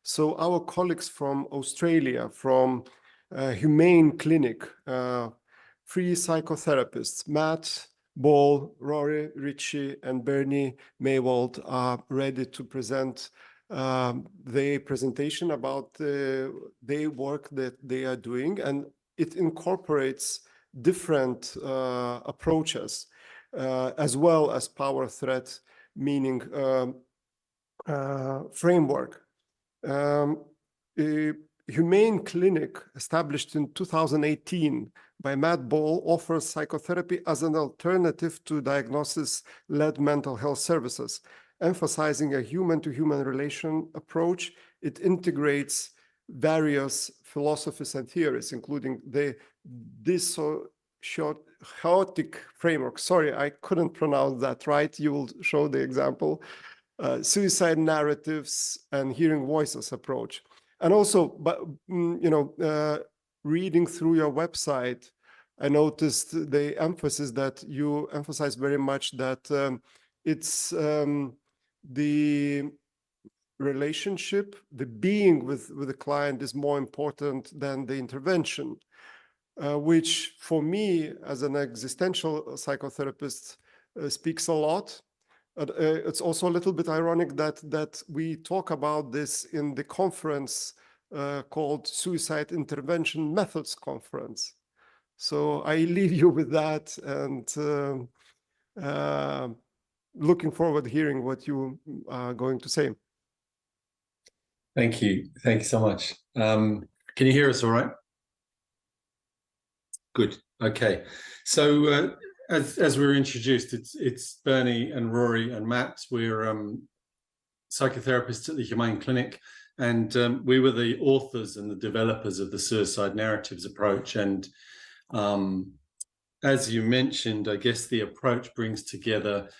So our colleagues from Australia, from Humane Clinic, 3 psychotherapists, Matt, Ball, Rory, Ritchie, and Berny Maywald, are ready to present their presentation about their work that they are doing, and it incorporates different approaches as well as power threat, meaning framework. A Humane Clinic, established in 2018 by Matt Ball, offers psychotherapy as an alternative to diagnosis-led mental health services. Emphasizing a human-to-human relation approach, it integrates various philosophies and theories, including the dissociative framework. Sorry, I couldn't pronounce that right. You will show the example. Suicide narratives and hearing voices approach. And also, reading through your website, I noticed the emphasis that you emphasize very much that it's the relationship, the being with the client is more important than the intervention, which for me as an existential psychotherapist speaks a lot. It's also a little bit ironic that we talk about this in the conference called Suicide Intervention Methods Conference. So I leave you with that, and looking forward to hearing what you are going to say. Thank you. Thank you so much. Can you hear us all right? Good. Okay. So as we were introduced, it's Bernie and Rory and Matt. We're psychotherapists at the Humane Clinic, and we were the authors and the developers of the suicide narratives approach. And as you mentioned, I guess the approach brings together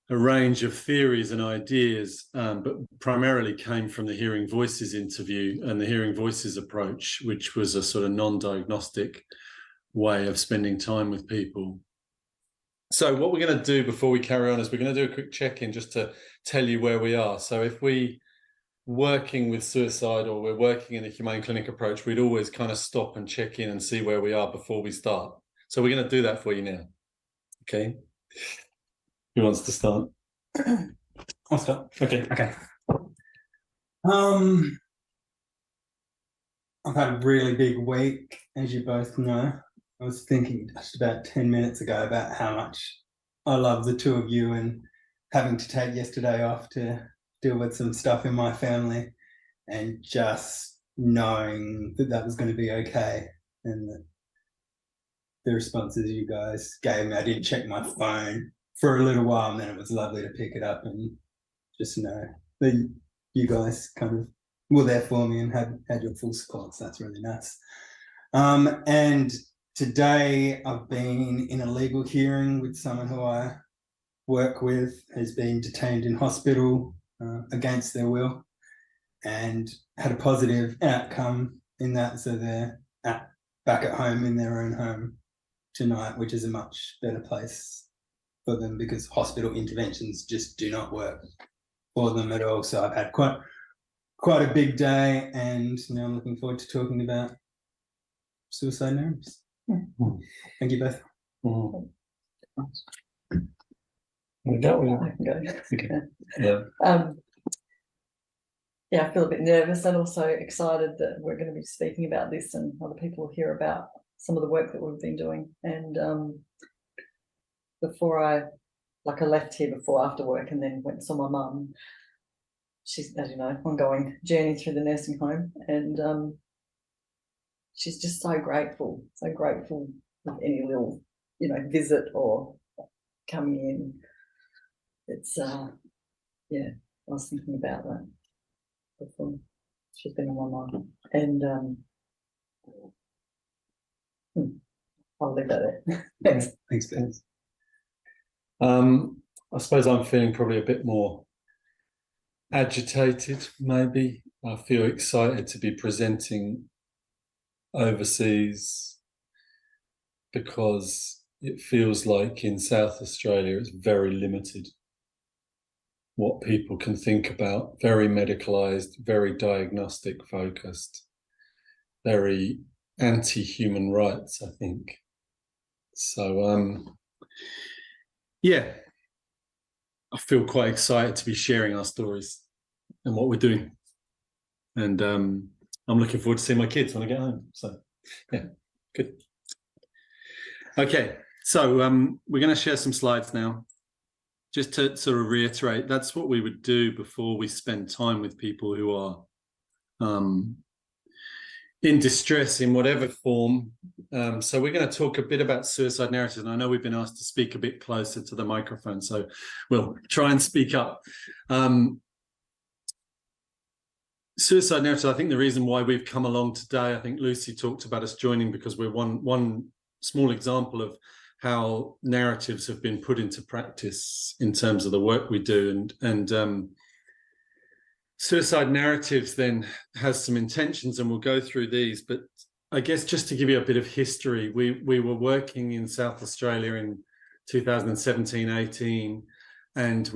a range of theories and ideas, but primarily came from the Hearing Voices interview and the Hearing Voices approach, which was a sort of non-diagnostic way of spending time with people. So what we're going to do before we carry on is we're going to do a quick check-in just to tell you where we are. So if we working with suicide or we're working in a Humane Clinic approach, we'd always kind of stop and check in and see where we are before we start. So we're going to do that for you now. Okay. Who wants to start? I'll start. Okay. Okay. I've had a really big week, as you both know. I was thinking just about 10 minutes ago about how much I love the two of you, and having to take yesterday off to deal with some stuff in my family, and just knowing that that was going to be okay, and that the responses you guys gave me, I didn't check my phone for a little while, and then it was lovely to pick it up and just know that you guys kind of were there for me and had your full support. So that's really nice. And today I've been in a legal hearing with someone who I work with, has been detained in hospital against their will, and had a positive outcome in that. So they're back at home in their own home tonight, which is a much better place for them, because hospital interventions just do not work for them at all. So I've had quite a big day, and now I'm looking forward to talking about suicide narratives. Thank you both. We go. I can go. Okay. Yeah. Yeah, I feel a bit nervous and also excited that we're going to be speaking about this and other people will hear about some of the work that we've been doing. And before I left here after work, and then went and saw my mum. She's, as you know, ongoing journey through the nursing home, and she's just so grateful with any little, visit or coming in. It's yeah, I was thinking about that before. She's been on my mind, and I'll leave that there. Thanks. Thanks, Ben. I suppose I'm feeling probably a bit more agitated, maybe. I feel excited to be presenting overseas because it feels like in South Australia it's very limited. what people can think about, very medicalized, very diagnostic focused, very anti-human rights, I think. So, yeah, I feel quite excited to be sharing our stories and what we're doing. And I'm looking forward to seeing my kids when I get home. So, yeah, good. Okay, so we're going to share some slides now. Just to sort of reiterate, that's what we would do before we spend time with people who are in distress in whatever form. So we're going to talk a bit about suicide narratives, and I know we've been asked to speak a bit closer to the microphone, so we'll try and speak up. Suicide narratives, I think the reason why we've come along today, I think Lucy talked about us joining because we're one small example of how narratives have been put into practice in terms of the work we do. And suicide narratives then has some intentions, and we'll go through these. But I guess just to give you a bit of history, we were working in South Australia in 2017-18, and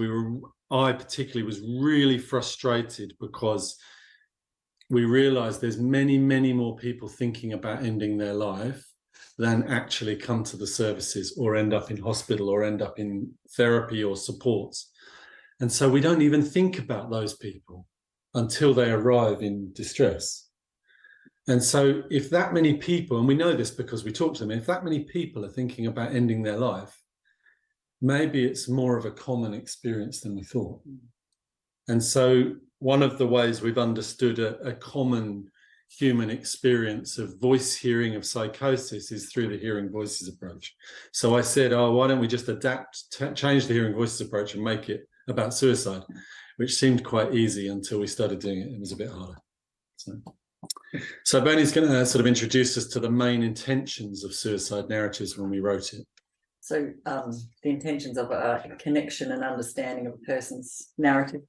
I particularly was really frustrated because we realized there's many more people thinking about ending their life than actually come to the services or end up in hospital or end up in therapy or supports. And so we don't even think about those people until they arrive in distress. And so if that many people, and we know this because we talk to them, if that many people are thinking about ending their life, maybe it's more of a common experience than we thought. And so one of the ways we've understood a common human experience of voice hearing of psychosis is through the hearing voices approach. So I said, oh, why don't we just change the hearing voices approach and make it about suicide, which seemed quite easy until we started doing it. It was a bit harder. So Bernie's going to sort of introduce us to the main intentions of suicide narratives when we wrote it. So the intentions of a connection and understanding of a person's narrative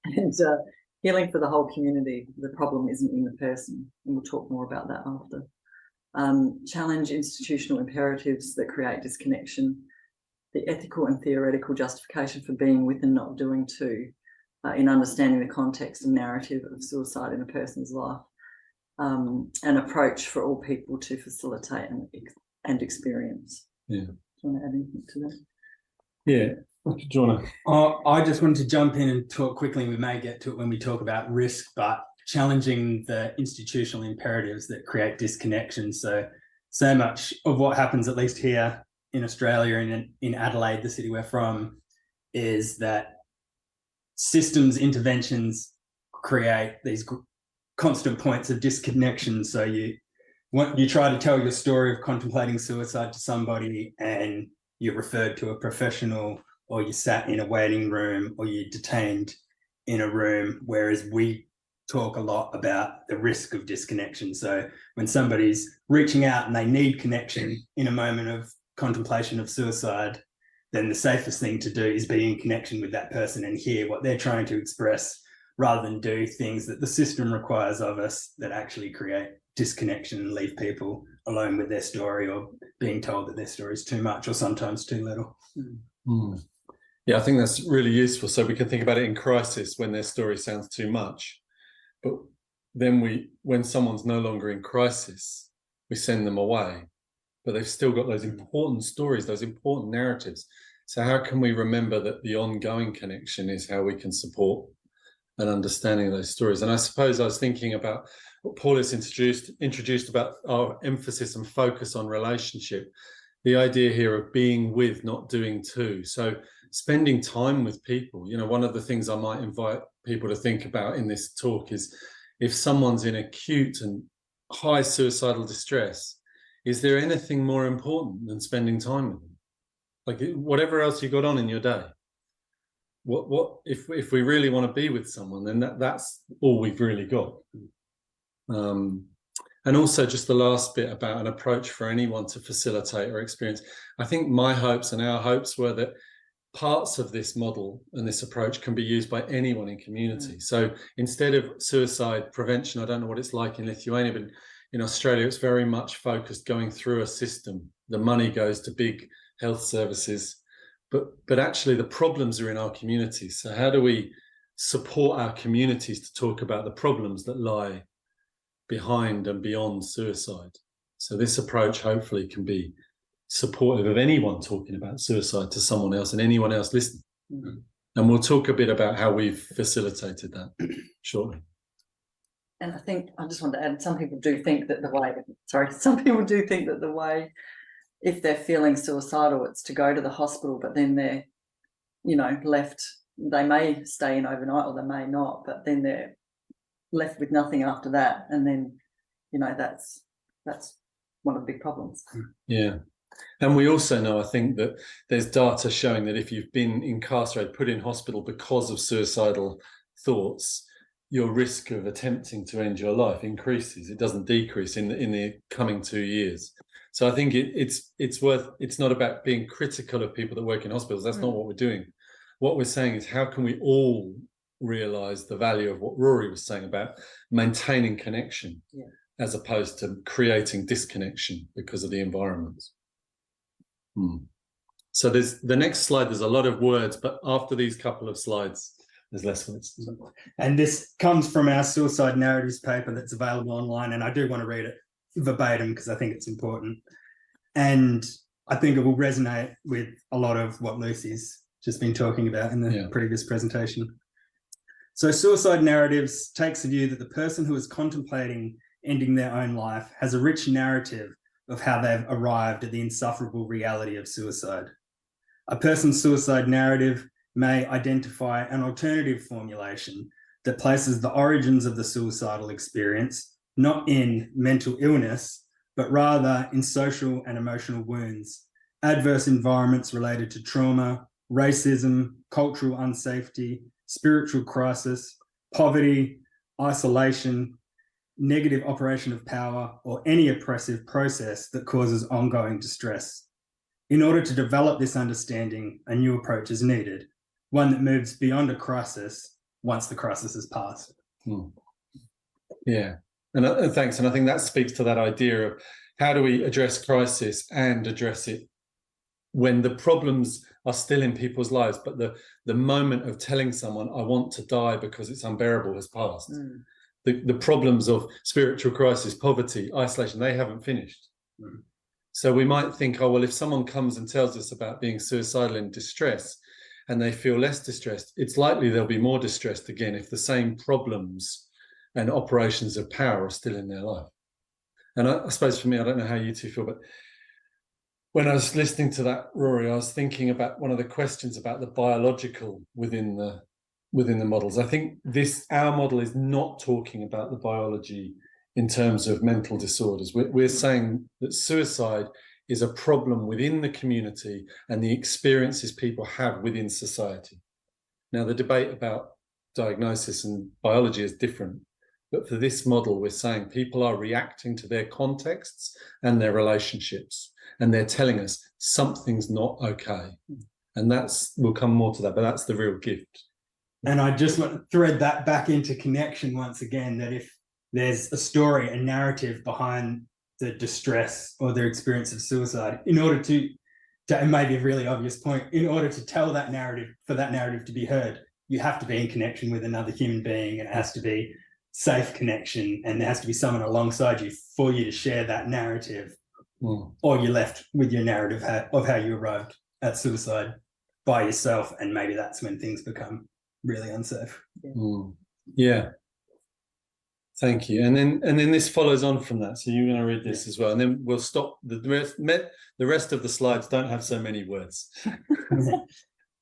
and healing for the whole community. The problem isn't in the person, and we'll talk more about that after. Challenge institutional imperatives that create disconnection, the ethical and theoretical justification for being with and not doing too, in understanding the context and narrative of suicide in a person's life, an approach for all people to facilitate and experience. Yeah. Do you want to add anything to that? Yeah. Do you want to? I just wanted to jump in and talk quickly. We may get to it when we talk about risk, but challenging the institutional imperatives that create disconnection. So much of what happens, at least here in Australia and in Adelaide, the city we're from, is that systems interventions create these constant points of disconnection. So you try to tell your story of contemplating suicide to somebody and you're referred to a professional, or you sat in a waiting room, or you're detained in a room, whereas we talk a lot about the risk of disconnection. So when somebody's reaching out and they need connection in a moment of contemplation of suicide, then the safest thing to do is be in connection with that person and hear what they're trying to express, rather than do things that the system requires of us that actually create disconnection and leave people alone with their story, or being told that their story is too much or sometimes too little. Mm. Yeah, I think that's really useful. So we can think about it in crisis when their story sounds too much. But then when someone's no longer in crisis, we send them away. But they've still got those important stories, those important narratives. So how can we remember that the ongoing connection is how we can support an understanding of those stories? And I suppose I was thinking about what Paul has introduced about our emphasis and focus on relationship. The idea here of being with, not doing to. So spending time with people. You know, one of the things I might invite people to think about in this talk is, if someone's in acute and high suicidal distress, is there anything more important than spending time with them? Like, whatever else you got on in your day, what if we really want to be with someone, then that's all we've really got. And also just the last bit about an approach for anyone to facilitate or experience. I think my hopes and our hopes were that parts of this model and this approach can be used by anyone in community. So instead of suicide prevention, I don't know what it's like in Lithuania, but in Australia, it's very much focused going through a system. The money goes to big health services, but actually the problems are in our communities. So how do we support our communities to talk about the problems that lie behind and beyond suicide? So this approach hopefully can be supportive of anyone talking about suicide to someone else and anyone else listening. Mm-hmm. And we'll talk a bit about how we've facilitated that shortly. And I think I just want to add, some people do think that the way, if they're feeling suicidal, it's to go to the hospital, but then they're, left, they may stay in overnight or they may not, but then they're left with nothing after that. And then, that's one of the big problems. Yeah. And we also know, I think, that there's data showing that if you've been incarcerated, put in hospital because of suicidal thoughts, your risk of attempting to end your life increases. It doesn't decrease in the coming 2 years. So I think it's not about being critical of people that work in hospitals. That's not what we're doing. What we're saying is, how can we all realise the value of what Rory was saying about maintaining connection, as opposed to creating disconnection because of the environment. So there's the next slide, there's a lot of words, but after these couple of slides, there's less words. And this comes from our Suicide Narratives paper that's available online, and I do want to read it verbatim because I think it's important. And I think it will resonate with a lot of what Lucy's just been talking about in the previous presentation. So Suicide Narratives takes the view that the person who is contemplating ending their own life has a rich narrative of how they've arrived at the insufferable reality of suicide. A person's suicide narrative may identify an alternative formulation that places the origins of the suicidal experience not in mental illness, but rather in social and emotional wounds, adverse environments related to trauma, racism, cultural unsafety, spiritual crisis, poverty, isolation, negative operation of power, or any oppressive process that causes ongoing distress. In order to develop this understanding, a new approach is needed, one that moves beyond a crisis once the crisis has passed. Yeah, and thanks. And I think that speaks to that idea of how do we address crisis and address it when the problems are still in people's lives, but the moment of telling someone, I want to die because it's unbearable, has passed. The problems of spiritual crisis, poverty, isolation, they haven't finished. So we might think, oh, well, if someone comes and tells us about being suicidal in distress and they feel less distressed, it's likely they'll be more distressed again if the same problems and operations of power are still in their life. And I suppose for me, I don't know how you two feel, but when I was listening to that, Rory, I was thinking about one of the questions about the biological within the models. I think our model is not talking about the biology in terms of mental disorders. We're saying that suicide is a problem within the community and the experiences people have within society. Now, the debate about diagnosis and biology is different, but for this model, we're saying people are reacting to their contexts and their relationships, and they're telling us something's not okay. And we'll come more to that, but that's the real gift. And I just want to thread that back into connection once again, that if there's a story, a narrative behind the distress or their experience of suicide, in order to it may be a really obvious point, in order to tell that narrative, for that narrative to be heard, you have to be in connection with another human being, and it has to be safe connection, and there has to be someone alongside you for you to share that narrative, or you're left with your narrative of how you arrived at suicide by yourself, and maybe that's when things become really unsafe. Yeah. Thank you. And then this follows on from that. So you're going to read this as well, and then we'll stop. The rest of the slides don't have so many words.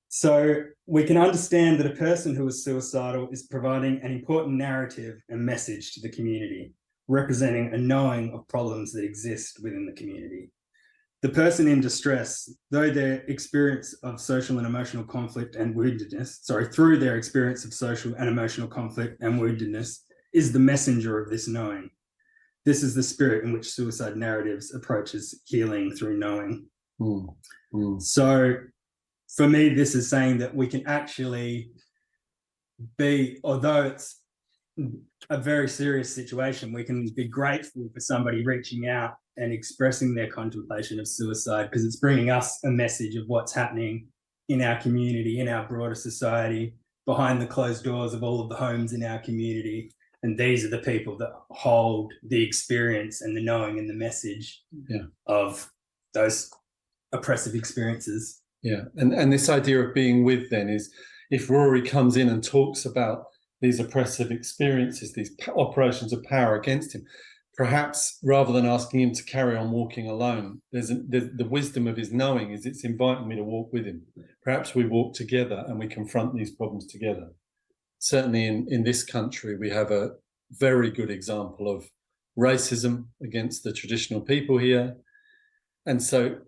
So we can understand that a person who is suicidal is providing an important narrative and message to the community, representing a knowing of problems that exist within the community. The person in distress, though their experience of social and emotional conflict and woundedness, through their experience of social and emotional conflict and woundedness, is the messenger of this knowing. This is the spirit in which Suicide Narratives approaches healing through knowing. So for me, this is saying that we can actually be, although it's a very serious situation, we can be grateful for somebody reaching out and expressing their contemplation of suicide, because it's bringing us a message of what's happening in our community, in our broader society, behind the closed doors of all of the homes in our community. And these are the people that hold the experience and the knowing and the message of those oppressive experiences. Yeah, and this idea of being with then is, if Rory comes in and talks about these oppressive experiences, these operations of power against him, perhaps rather than asking him to carry on walking alone, the wisdom of his knowing is it's inviting me to walk with him. Perhaps we walk together and we confront these problems together. Certainly in this country, we have a very good example of racism against the traditional people here. And so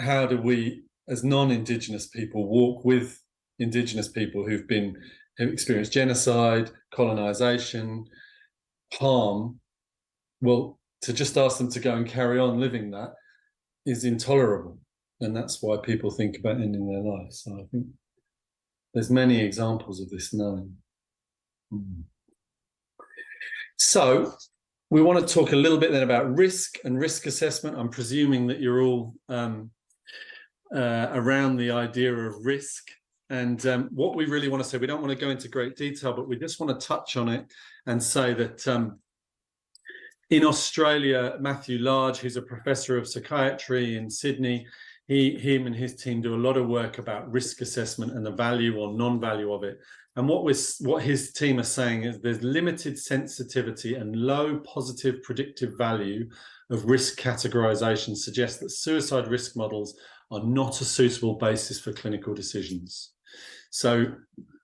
how do we, as non-Indigenous people, walk with Indigenous people who've experienced genocide, colonisation, harm? Well, to just ask them to go and carry on living that is intolerable. And that's why people think about ending their lives. So I think there's many examples of this knowing. So we want to talk a little bit then about risk and risk assessment. I'm presuming that you're all around the idea of risk. And what we really want to say, we don't want to go into great detail, but we just want to touch on it and say that in Australia, Matthew Large, who's a professor of psychiatry in Sydney, him and his team do a lot of work about risk assessment and the value or non-value of it. And what his team are saying is there's limited sensitivity and low positive predictive value of risk categorization suggests that suicide risk models are not a suitable basis for clinical decisions. So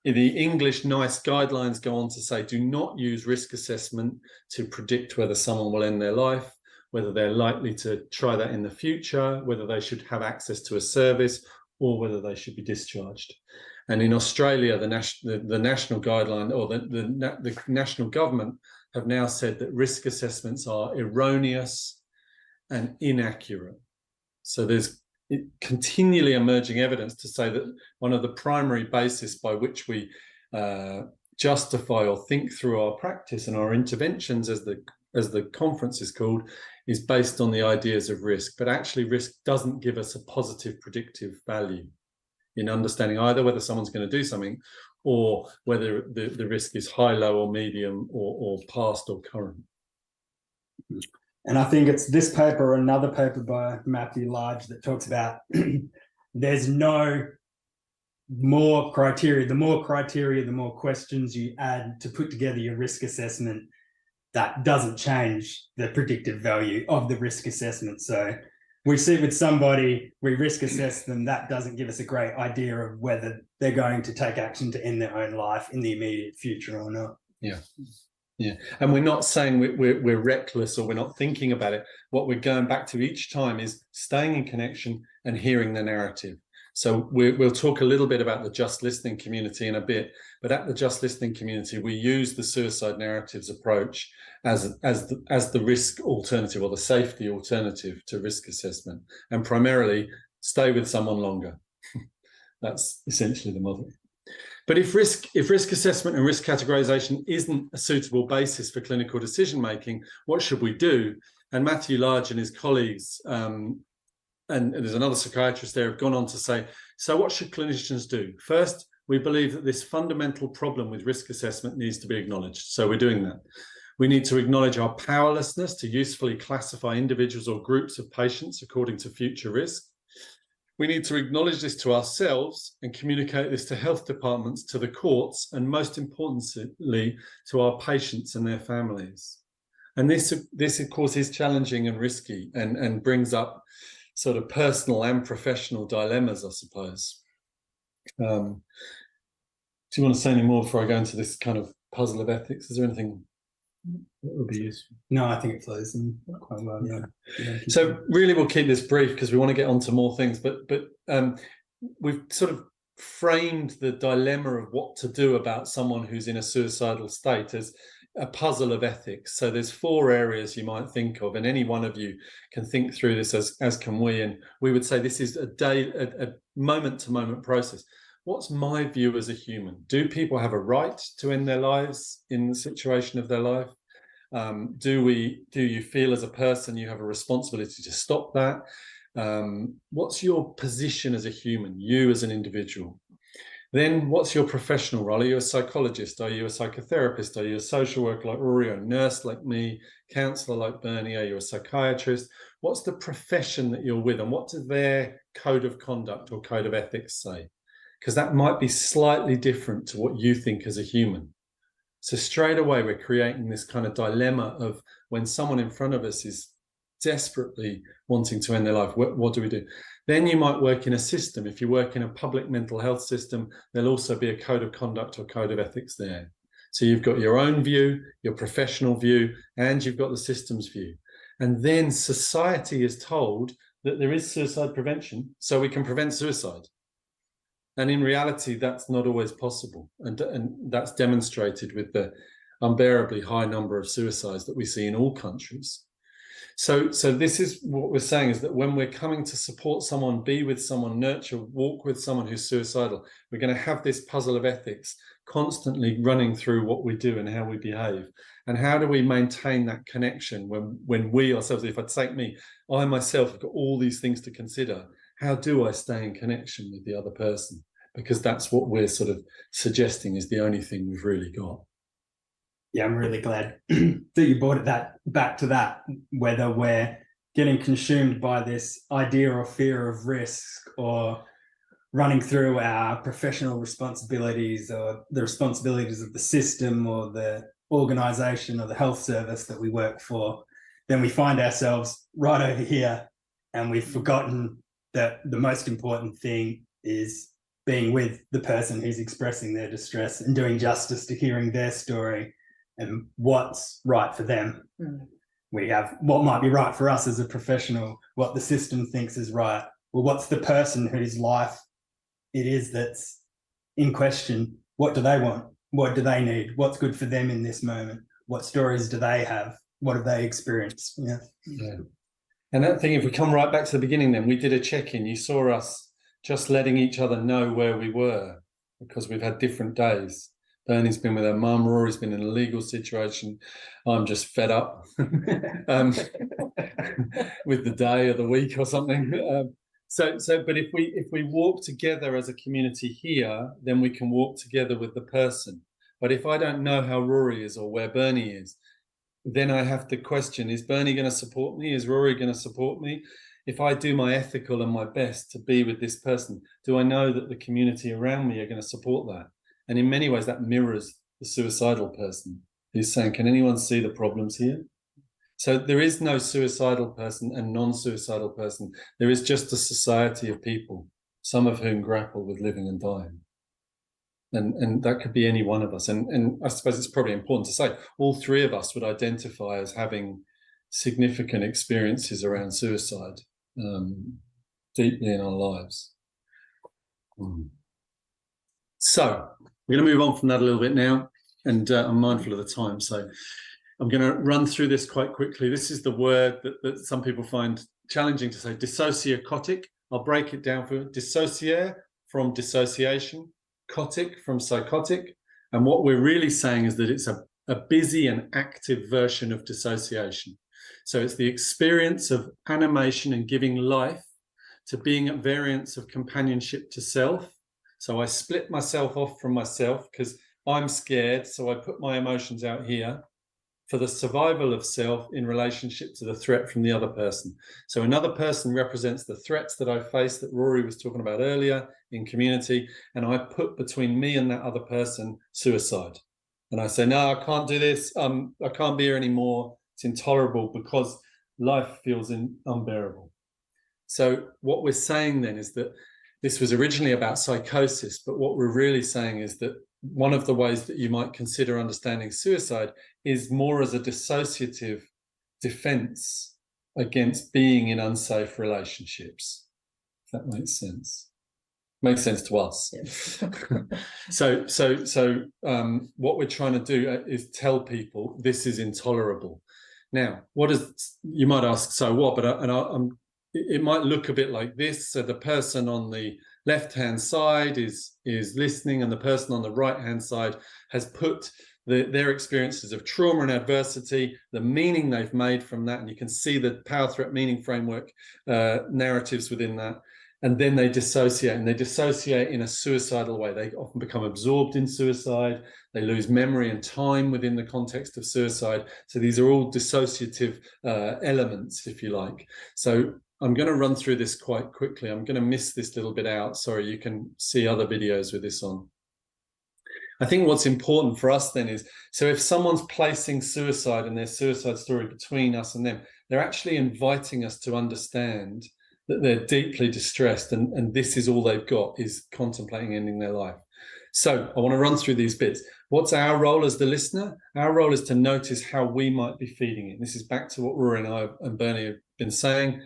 the English NICE guidelines go on to say, do not use risk assessment to predict whether someone will end their life, whether they're likely to try that in the future, whether they should have access to a service, or whether they should be discharged. And in Australia, the national guideline, or the national government, have now said that risk assessments are erroneous and inaccurate. So there's continually emerging evidence to say that one of the primary bases by which we justify or think through our practice and our interventions, as the conference is called, is based on the ideas of risk. But actually, risk doesn't give us a positive predictive value in understanding either whether someone's going to do something or whether the risk is high, low, or medium, or past or current. And I think it's this paper or another paper by Matthew Large that talks about there's no more criteria. The more criteria, the more questions you add to put together your risk assessment, that doesn't change the predictive value of the risk assessment. So we see with somebody, we risk assess them, that doesn't give us a great idea of whether they're going to take action to end their own life in the immediate future or not. Yeah. Yeah, and we're not saying we're reckless or we're not thinking about it. What we're going back to each time is staying in connection and hearing the narrative. So we'll talk a little bit about the just listening community in a bit, but at the just listening community, we use the suicide narratives approach as the risk alternative or the safety alternative to risk assessment, and primarily stay with someone longer. That's essentially the model. But if risk assessment and risk categorization isn't a suitable basis for clinical decision making, what should we do? And Matthew Large and his colleagues, and there's another psychiatrist there, have gone on to say, so what should clinicians do? First, we believe that this fundamental problem with risk assessment needs to be acknowledged. So we're doing that. We need to acknowledge our powerlessness to usefully classify individuals or groups of patients according to future risk. We need to acknowledge this to ourselves and communicate this to health departments, to the courts, and most importantly, to our patients and their families. And this of course, is challenging and risky and brings up sort of personal and professional dilemmas, I suppose. Do you want to say any more before I go into this kind of puzzle of ethics? Is there anything that would be useful? No, I think it flows in quite well. Yeah. So really, we'll keep this brief because we want to get onto more things. But we've sort of framed the dilemma of what to do about someone who's in a suicidal state as a puzzle of ethics. So there's 4 areas you might think of, and any one of you can think through this as can we. And we would say this is a moment-to-moment process. What's my view as a human? Do people have a right to end their lives in the situation of their life? Do you feel as a person you have a responsibility to stop that? What's your position as a human, you as an individual? Then what's your professional role? Are you a psychologist? Are you a psychotherapist? Are you a social worker like Rory, or a nurse like me, counsellor like Bernie? Are you a psychiatrist? What's the profession that you're with, and what does their code of conduct or code of ethics say? Because that might be slightly different to what you think as a human. So straight away, we're creating this kind of dilemma of when someone in front of us is desperately wanting to end their life, what do we do? Then you might work in a system. If you work in a public mental health system, there'll also be a code of conduct or code of ethics there. So you've got your own view, your professional view, and you've got the system's view. And then society is told that there is suicide prevention, so we can prevent suicide. And in reality, that's not always possible. And that's demonstrated with the unbearably high number of suicides that we see in all countries. So this is what we're saying, is that when we're coming to support someone, be with someone, nurture, walk with someone who's suicidal, we're going to have this puzzle of ethics constantly running through what we do and how we behave. And how do we maintain that connection when we ourselves, if I take me, I myself have got all these things to consider. How do I stay in connection with the other person? Because that's what we're sort of suggesting is the only thing we've really got. Yeah, I'm really glad that you brought that back to that, whether we're getting consumed by this idea or fear of risk, or running through our professional responsibilities or the responsibilities of the system or the organisation or the health service that we work for, then we find ourselves right over here, and we've forgotten that the most important thing is being with the person who's expressing their distress and doing justice to hearing their story and what's right for them. We have what might be right for us as a professional, what the system thinks is right. Well, what's the person whose life it is that's in question? What do they want? What do they need? What's good for them in this moment? What stories do they have? What have they experienced? Yeah. And that thing, if we come right back to the beginning, then we did a check-in. You saw us just letting each other know where we were, because we've had different days. Bernie's been with her mum, Rory's been in a legal situation. I'm just fed up with the day or the week or something. But if we walk together as a community here, then we can walk together with the person. But if I don't know how Rory is or where Bernie is, then I have to question, is Bernie going to support me? Is Rory going to support me? If I do my ethical and my best to be with this person, do I know that the community around me are going to support that? And in many ways, that mirrors the suicidal person who's saying, can anyone see the problems here? So there is no suicidal person and non-suicidal person. There is just a society of people, some of whom grapple with living and dying. And that could be any one of us. And I suppose it's probably important to say, all three of us would identify as having significant experiences around suicide deeply in our lives. So we're going to move on from that a little bit now, and I'm mindful of the time, so I'm going to run through this quite quickly. This is the word that some people find challenging to say, dissociocotic. I'll break it down for you. Dissociare from dissociation, cotic from psychotic, and what we're really saying is that it's a busy and active version of dissociation. So it's the experience of animation and giving life to being at variance of companionship to self. So I split myself off from myself because I'm scared, so I put my emotions out here for the survival of self in relationship to the threat from the other person. So another person represents the threats that I face that Rory was talking about earlier in community, and I put between me and that other person suicide. And I say, no, I can't do this. I can't be here anymore. It's intolerable because life feels unbearable. So what we're saying then is that this was originally about psychosis, but what we're really saying is that one of the ways that you might consider understanding suicide is more as a dissociative defense against being in unsafe relationships. If that makes sense. Makes sense to us. Yes. So what we're trying to do is tell people this is intolerable. Now, what is, you might ask, so what? But it might look a bit like this. So the person on the left-hand side is listening, and the person on the right-hand side has put their experiences of trauma and adversity, the meaning they've made from that, and you can see the power threat meaning framework narratives within that. And then they dissociate, and they dissociate in a suicidal way. They often become absorbed in suicide. They lose memory and time within the context of suicide. So these are all dissociative elements, if you like. So I'm going to run through this quite quickly. I'm going to miss this little bit out. Sorry, you can see other videos with this on. I think what's important for us then is, so if someone's placing suicide and their suicide story between us and them, they're actually inviting us to understand that they're deeply distressed, and this is all they've got, is contemplating ending their life. So I want to run through these bits. What's our role as the listener? Our role is to notice how we might be feeding it. This is back to what Rory and I and Bernie have been saying.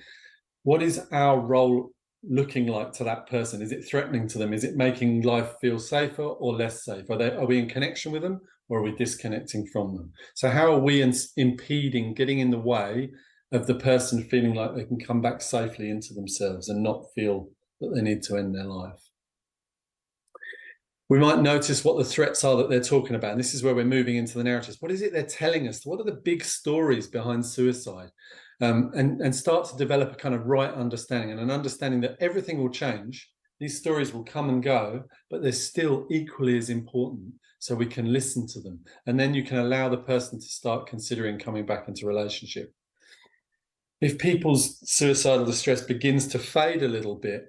What is our role looking like to that person? Is it threatening to them? Is it making life feel safer or less safe? Are we in connection with them, or are we disconnecting from them? So how are we impeding, getting in the way of the person feeling like they can come back safely into themselves and not feel that they need to end their life? We might notice what the threats are that they're talking about. And this is where we're moving into the narratives. What is it they're telling us? What are the big stories behind suicide? And start to develop a kind of right understanding, and an understanding that everything will change. These stories will come and go, but they're still equally as important, so we can listen to them. And then you can allow the person to start considering coming back into relationship. If people's suicidal distress begins to fade a little bit,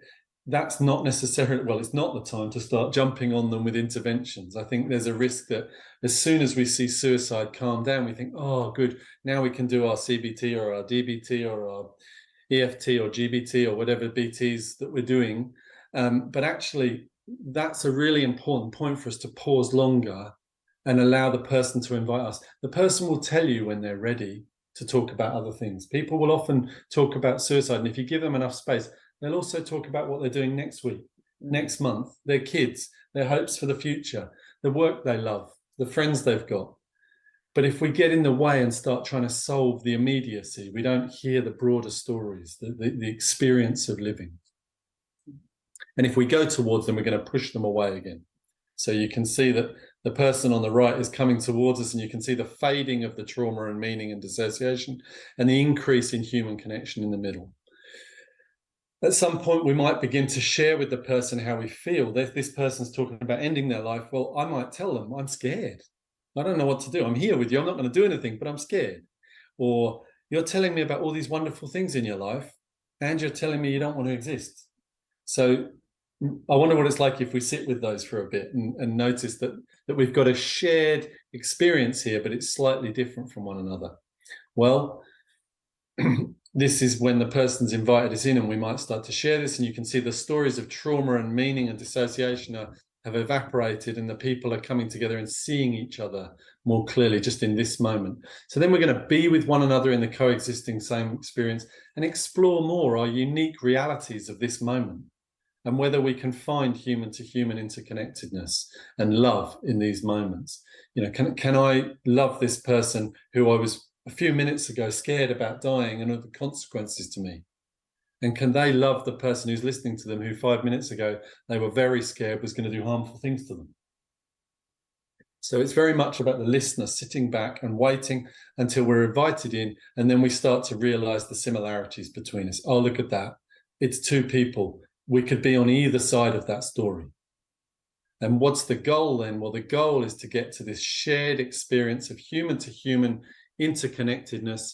that's not necessarily, well, it's not the time to start jumping on them with interventions. I think there's a risk that as soon as we see suicide calm down, we think, oh, good, now we can do our CBT or our DBT or our EFT or GBT or whatever BTs that we're doing. But actually, that's a really important point for us to pause longer and allow the person to invite us. The person will tell you when they're ready to talk about other things. People will often talk about suicide, and if you give them enough space, they'll also talk about what they're doing next week, next month, their kids, their hopes for the future, the work they love, the friends they've got. But if we get in the way and start trying to solve the immediacy, we don't hear the broader stories, the experience of living. And if we go towards them, we're going to push them away again. So you can see that the person on the right is coming towards us, and you can see the fading of the trauma and meaning and dissociation, and the increase in human connection in the middle. At some point, we might begin to share with the person how we feel. This person's talking about ending their life. Well, I might tell them, I'm scared. I don't know what to do. I'm here with you. I'm not going to do anything, but I'm scared. Or you're telling me about all these wonderful things in your life, and you're telling me you don't want to exist. So I wonder what it's like if we sit with those for a bit and notice that we've got a shared experience here, but it's slightly different from one another. Well, this is when the person's invited us in, and we might start to share this, and you can see the stories of trauma and meaning and dissociation have evaporated, and the people are coming together and seeing each other more clearly just in this moment. So then we're going to be with one another in the coexisting same experience and explore more our unique realities of this moment, and whether we can find human to human interconnectedness and love in these moments. You know, can I love this person who I was a few minutes ago scared about dying and of the consequences to me? And can they love the person who's listening to them who 5 minutes ago they were very scared was going to do harmful things to them? So it's very much about the listener sitting back and waiting until we're invited in, and then we start to realize the similarities between us. Oh, look at that. It's two people. We could be on either side of that story. And what's the goal then? Well, the goal is to get to this shared experience of human to human interconnectedness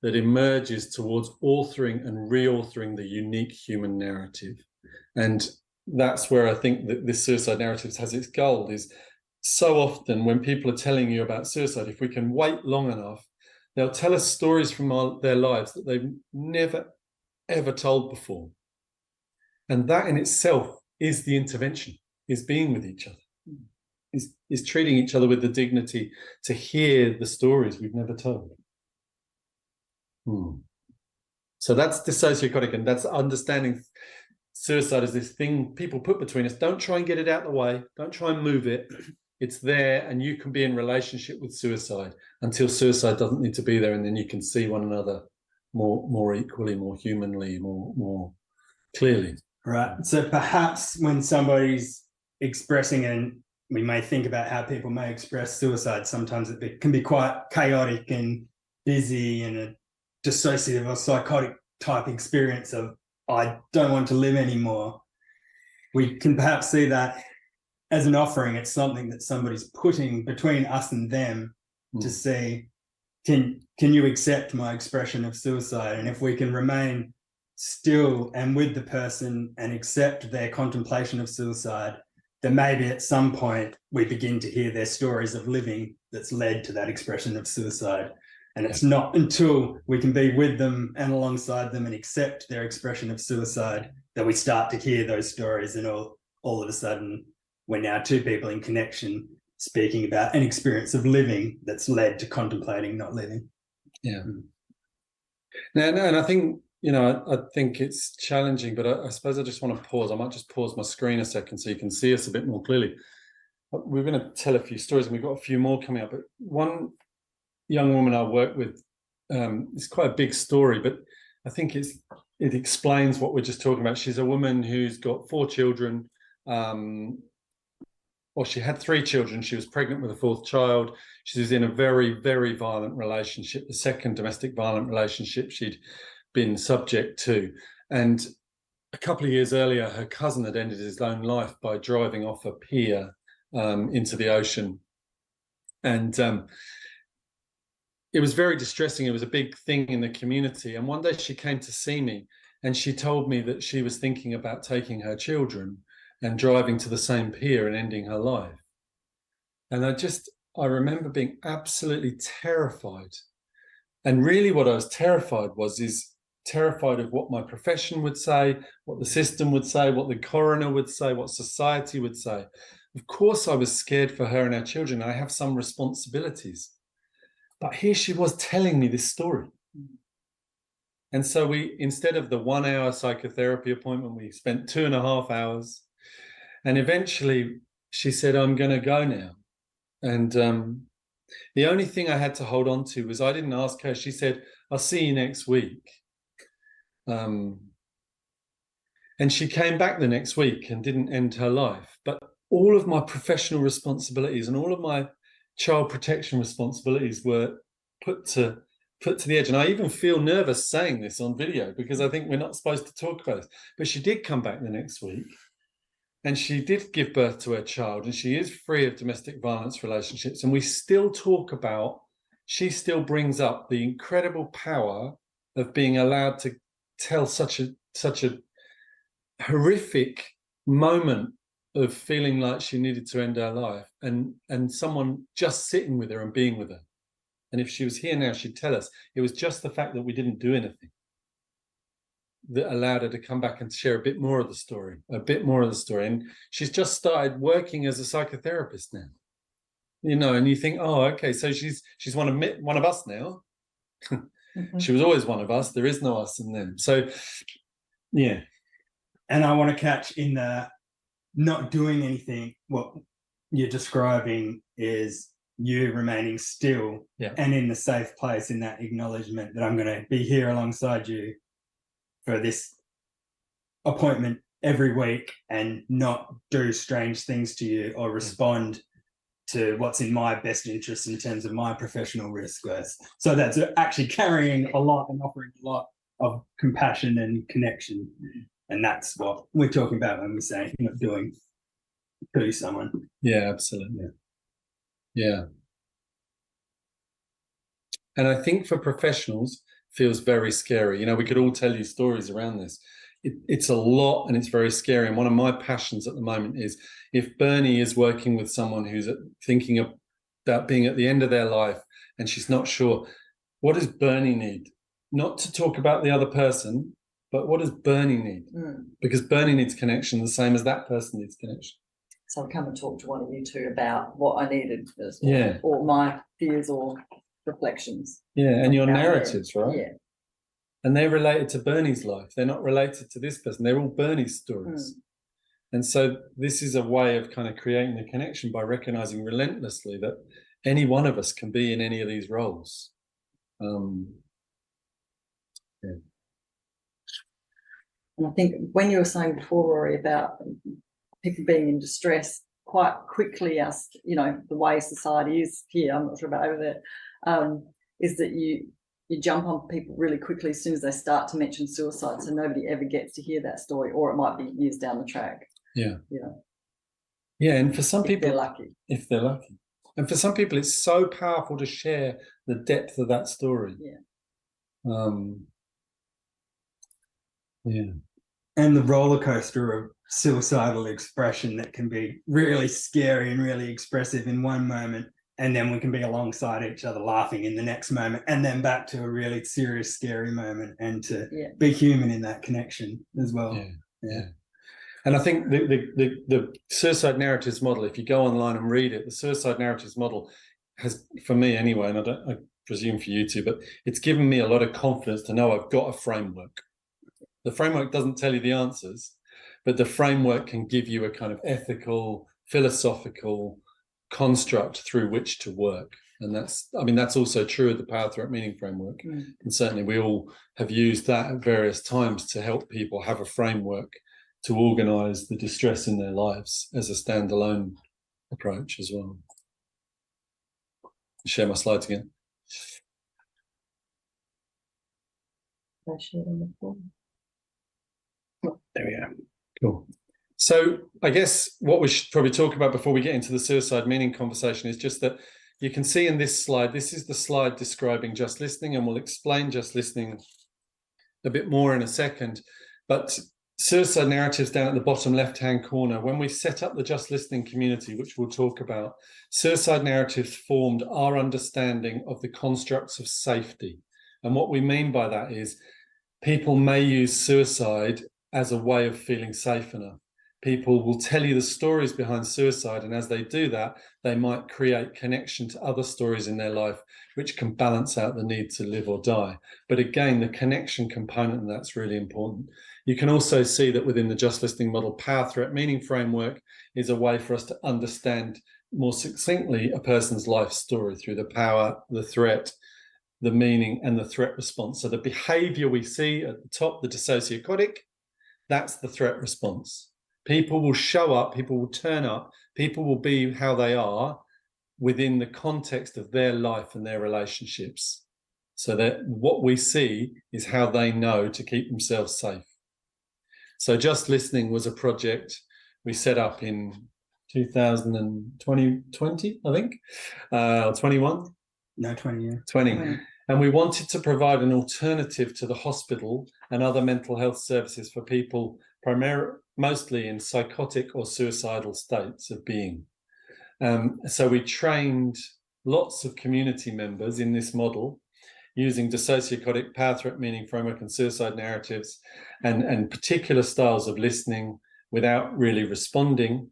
that emerges towards authoring and reauthoring the unique human narrative. And that's where I think that this suicide narrative has its goal. Is so often when people are telling you about suicide, if we can wait long enough, they'll tell us stories from their lives that they've never, ever told before. And that in itself is the intervention, is being with each other, is treating each other with the dignity to hear the stories we've never told. So that's dissociotic, and that's understanding suicide as this thing people put between us. Don't try and get it out of the way. Don't try and move it. It's there, and you can be in relationship with suicide until suicide doesn't need to be there, and then you can see one another more equally, more humanly, more clearly. Right. So perhaps when somebody's expressing, and we may think about how people may express suicide, sometimes can be quite chaotic and busy and a dissociative or psychotic type experience of, I don't want to live anymore. We can perhaps see that as an offering. It's something that somebody's putting between us and them to see, can you accept my expression of suicide? And if we can remain still and with the person and accept their contemplation of suicide, then maybe at some point we begin to hear their stories of living that's led to that expression of suicide. And it's not until we can be with them and alongside them and accept their expression of suicide that we start to hear those stories, and all of a sudden we're now two people in connection speaking about an experience of living that's led to contemplating not living. Yeah. No, and I think, I think it's challenging, but I suppose I just want to pause. I might just pause my screen a second so you can see us a bit more clearly. We're going to tell a few stories, and we've got a few more coming up. But one young woman I work with, it's quite a big story, but I think it explains what we're just talking about. She's a woman who's got 4 children. Well, she had 3 children. She was pregnant with a 4th child. She was in a very, very violent relationship, the second domestic violent relationship she'd been subject to. And a couple of years earlier, her cousin had ended his own life by driving off a pier into the ocean. And it was very distressing. It was a big thing in the community. And one day she came to see me, and she told me that she was thinking about taking her children and driving to the same pier and ending her life. And I remember being absolutely terrified. And really what I was terrified terrified of what my profession would say, what the system would say, what the coroner would say, what society would say. Of course I was scared for her and her children. I have some responsibilities. But here she was telling me this story. And so instead of the 1-hour psychotherapy appointment, we spent 2.5 hours. And eventually she said, I'm going to go now. And the only thing I had to hold on to was, I didn't ask her. She said, I'll see you next week. And she came back the next week and didn't end her life. But all of my professional responsibilities and all of my child protection responsibilities were put to the edge. And I even feel nervous saying this on video, because I think we're not supposed to talk about this. But she did come back the next week. And she did give birth to her child, and she is free of domestic violence relationships. And we still talk about, she still brings up the incredible power of being allowed to tell such a horrific moment of feeling like she needed to end her life, and someone just sitting with her and being with her. And if she was here now, she'd tell us it was just the fact that we didn't do anything that allowed her to come back and share a bit more of the story. And she's just started working as a psychotherapist now, and you think, oh, okay, so she's one of us now. Mm-hmm. She was always one of us. There is no us and them. So, yeah. And I want to catch in the not doing anything. What you're describing is you remaining still, and in the safe place, in that acknowledgement that I'm going to be here alongside you for this appointment every week and not do strange things to you or respond to what's in my best interest in terms of my professional risk. So that's actually carrying a lot and offering a lot of compassion and connection. And that's what we're talking about when we say not doing to someone. Yeah, absolutely. Yeah. And I think for professionals, feels very scary. We could all tell you stories around this. It's a lot, and it's very scary. And one of my passions at the moment is, if Bernie is working with someone who's thinking about being at the end of their life and she's not sure, what does Bernie need? Not to talk about the other person, but what does Bernie need? Because Bernie needs connection the same as that person needs connection. So I'll come and talk to one of you two about what I needed as well, or my fears or reflections. Yeah, and your narratives, right? Yeah. And they're related to Bernie's life. They're not related to this person. They're all Bernie's stories. And so this is a way of kind of creating the connection by recognizing relentlessly that any one of us can be in any of these roles. And I think when you were saying before, Rory, about people being in distress quite quickly, as you know, the way society is here, I'm not sure about over there, is that you jump on people really quickly as soon as they start to mention suicide, so nobody ever gets to hear that story, or it might be years down the track. Yeah. Yeah. Yeah, and for some If people, they're lucky. if they're lucky, and for some people, it's so powerful to share the depth of that story. Yeah. Yeah. And the roller coaster of suicidal expression that can be really scary and really expressive in one moment, and then we can be alongside each other laughing in the next moment, and then back to a really serious, scary moment, and to be human in that connection as well. Yeah. And I think the suicide narratives model, if you go online and read it, the suicide narratives model has, for me anyway, and I presume for you too, but it's given me a lot of confidence to know I've got a framework. The framework doesn't tell you the answers, but the framework can give you a kind of ethical, philosophical construct through which to work. And that's also true of the Power, Threat, Meaning framework. And certainly we all have used that at various times to help people have a framework to organise the distress in their lives as a standalone approach as well. Share my slides again. There we go. Cool. So I guess what we should probably talk about before we get into the suicide meaning conversation is just that you can see in this slide, this is the slide describing just listening, and we'll explain just listening a bit more in a second. But suicide narratives down at the bottom left-hand corner, when we set up the just listening community, which we'll talk about, suicide narratives formed our understanding of the constructs of safety. And what we mean by that is people may use suicide as a way of feeling safe enough. People will tell you the stories behind suicide, and as they do that, they might create connection to other stories in their life, which can balance out the need to live or die. But again, the connection component of that's really important. You can also see that within the just listening model, Power, Threat, Meaning framework is a way for us to understand more succinctly a person's life story through the power, the threat, the meaning, and the threat response. So the behavior we see at the top, the dissociotic, that's the threat response. People will show up, people will turn up, people will be how they are within the context of their life and their relationships. So that what we see is how they know to keep themselves safe. So Just Listening was a project we set up in 2020, I think, or 21? No, 20, yeah. 20. And we wanted to provide an alternative to the hospital and other mental health services for people mostly in psychotic or suicidal states of being. So we trained lots of community members in this model using dissociotic, Power, Threat, Meaning framework and suicide narratives and particular styles of listening without really responding.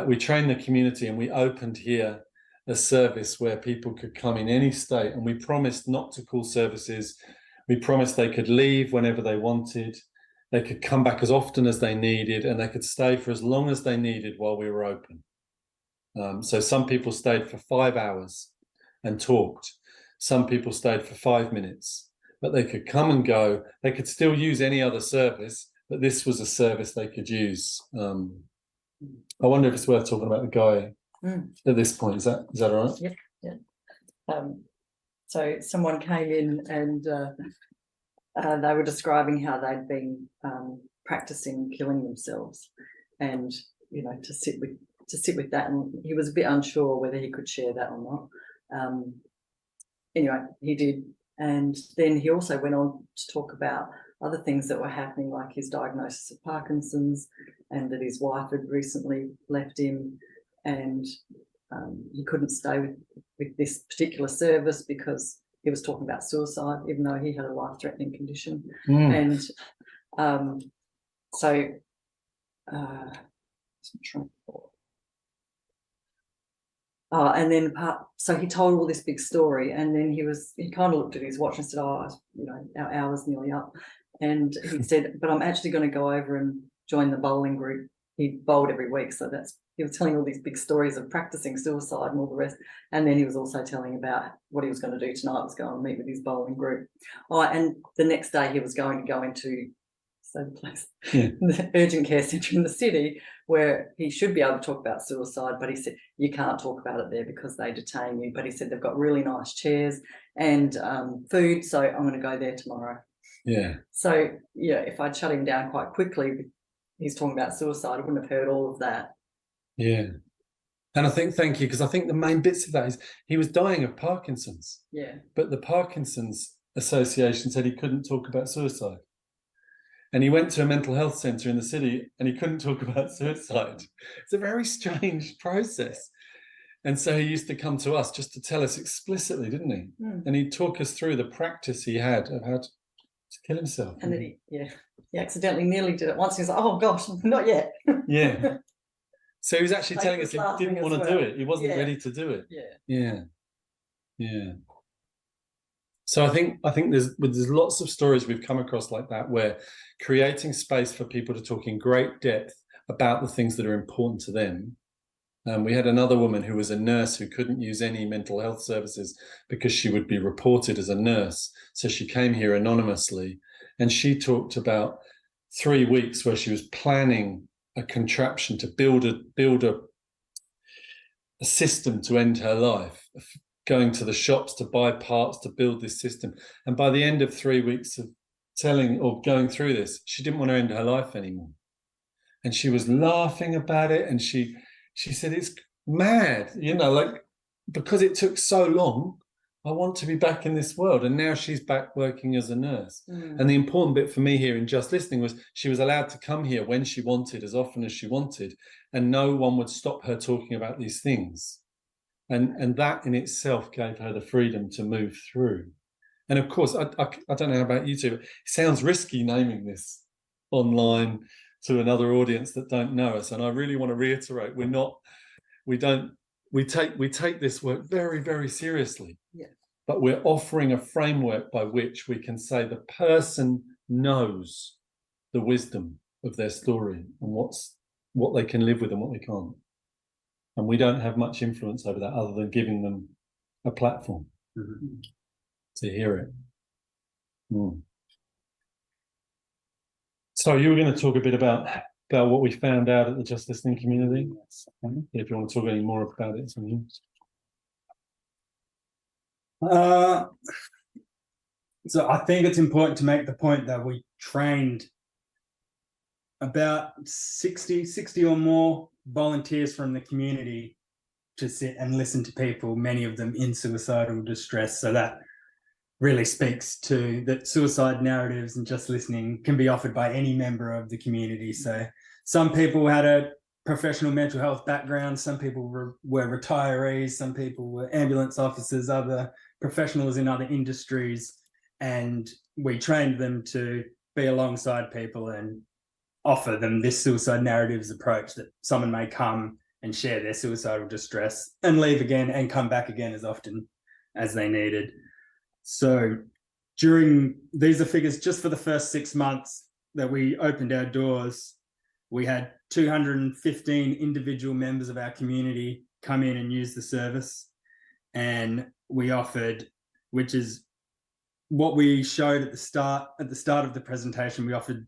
We trained the community, and we opened here a service where people could come in any state, and we promised not to call services. We promised they could leave whenever they wanted. They could come back as often as they needed, and they could stay for as long as they needed while we were open. So some people stayed for 5 hours and talked. Some people stayed for 5 minutes, but they could come and go. They could still use any other service, but this was a service they could use. I wonder if it's worth talking about the guy at this point. Is that all right? Yep. Yeah. So someone came in and they were describing how they'd been practicing killing themselves, and to sit with that, and he was a bit unsure whether he could share that or not. Anyway, he did, and then he also went on to talk about other things that were happening, like his diagnosis of Parkinson's, and that his wife had recently left him, and he couldn't stay with this particular service because he was talking about suicide, even though he had a life-threatening condition. And and then so he told all this big story, and then he kind of looked at his watch and said, our hour's nearly up. And he said, but I'm actually going to go over and join the bowling group. He bowled every week, so he was telling all these big stories of practicing suicide and all the rest. And then he was also telling about what he was going to do tonight, was go and meet with his bowling group. And the next day he was going to go into say the place, Yeah. the urgent care centre in the city, where he should be able to talk about suicide, but he said you can't talk about it there because they detain you. But he said they've got really nice chairs and food, so I'm going to go there tomorrow. Yeah. So yeah, if I'd shut him down quite quickly, he's talking about suicide, I wouldn't have heard all of that. Yeah. And I think, thank you, because I think the main bits of that is he was dying of Parkinson's. Yeah. But the Parkinson's Association said he couldn't talk about suicide. And he went to a mental health centre in the city and he couldn't talk about suicide. It's a very strange process. And so he used to come to us just to tell us explicitly, didn't he? Mm. And he'd talk us through the practice he had of how to kill himself. And then he accidentally nearly did it once. He was like, oh gosh, not yet. Yeah. So he was actually Like, telling he us was he didn't laughing want as to do well. it. He wasn't Yeah. ready to do it. Yeah. Yeah. Yeah. So I think there's lots of stories we've come across like that, where creating space for people to talk in great depth about the things that are important to them. We had another woman who was a nurse who couldn't use any mental health services because she would be reported as a nurse. So she came here anonymously, and she talked about 3 weeks where she was planning a contraption to build a system to end her life, going to the shops to buy parts to build this system. And by the end of 3 weeks of telling or going through this, she didn't want to end her life anymore. And she was laughing about it. And she said, it's mad, like, because it took so long, I want to be back in this world. And now she's back working as a nurse. Mm. And the important bit for me here in Just Listening was she was allowed to come here when she wanted, as often as she wanted, and no one would stop her talking about these things. And that in itself gave her the freedom to move through. And of course, I don't know about you two, but it sounds risky naming this online to another audience that don't know us. And I really want to reiterate, we take this work very, very seriously. Yeah. But we're offering a framework by which we can say the person knows the wisdom of their story and what they can live with and what they can't. And we don't have much influence over that other than giving them a platform to hear it. Mm. So you were going to talk a bit about what we found out at the Just Listening community. If you want to talk any more about it, something. So I think it's important to make the point that we trained about 60 or more volunteers from the community to sit and listen to people, many of them in suicidal distress. So that really speaks to that suicide narratives and Just Listening can be offered by any member of the community. So some people had a professional mental health background, some people were retirees, some people were ambulance officers, other professionals in other industries, and we trained them to be alongside people and offer them this suicide narratives approach, that someone may come and share their suicidal distress and leave again and come back again as often as they needed. So these are figures just for the first 6 months that we opened our doors. We had 215 individual members of our community come in and use the service. And we offered, which is what we showed at the start of the presentation, we offered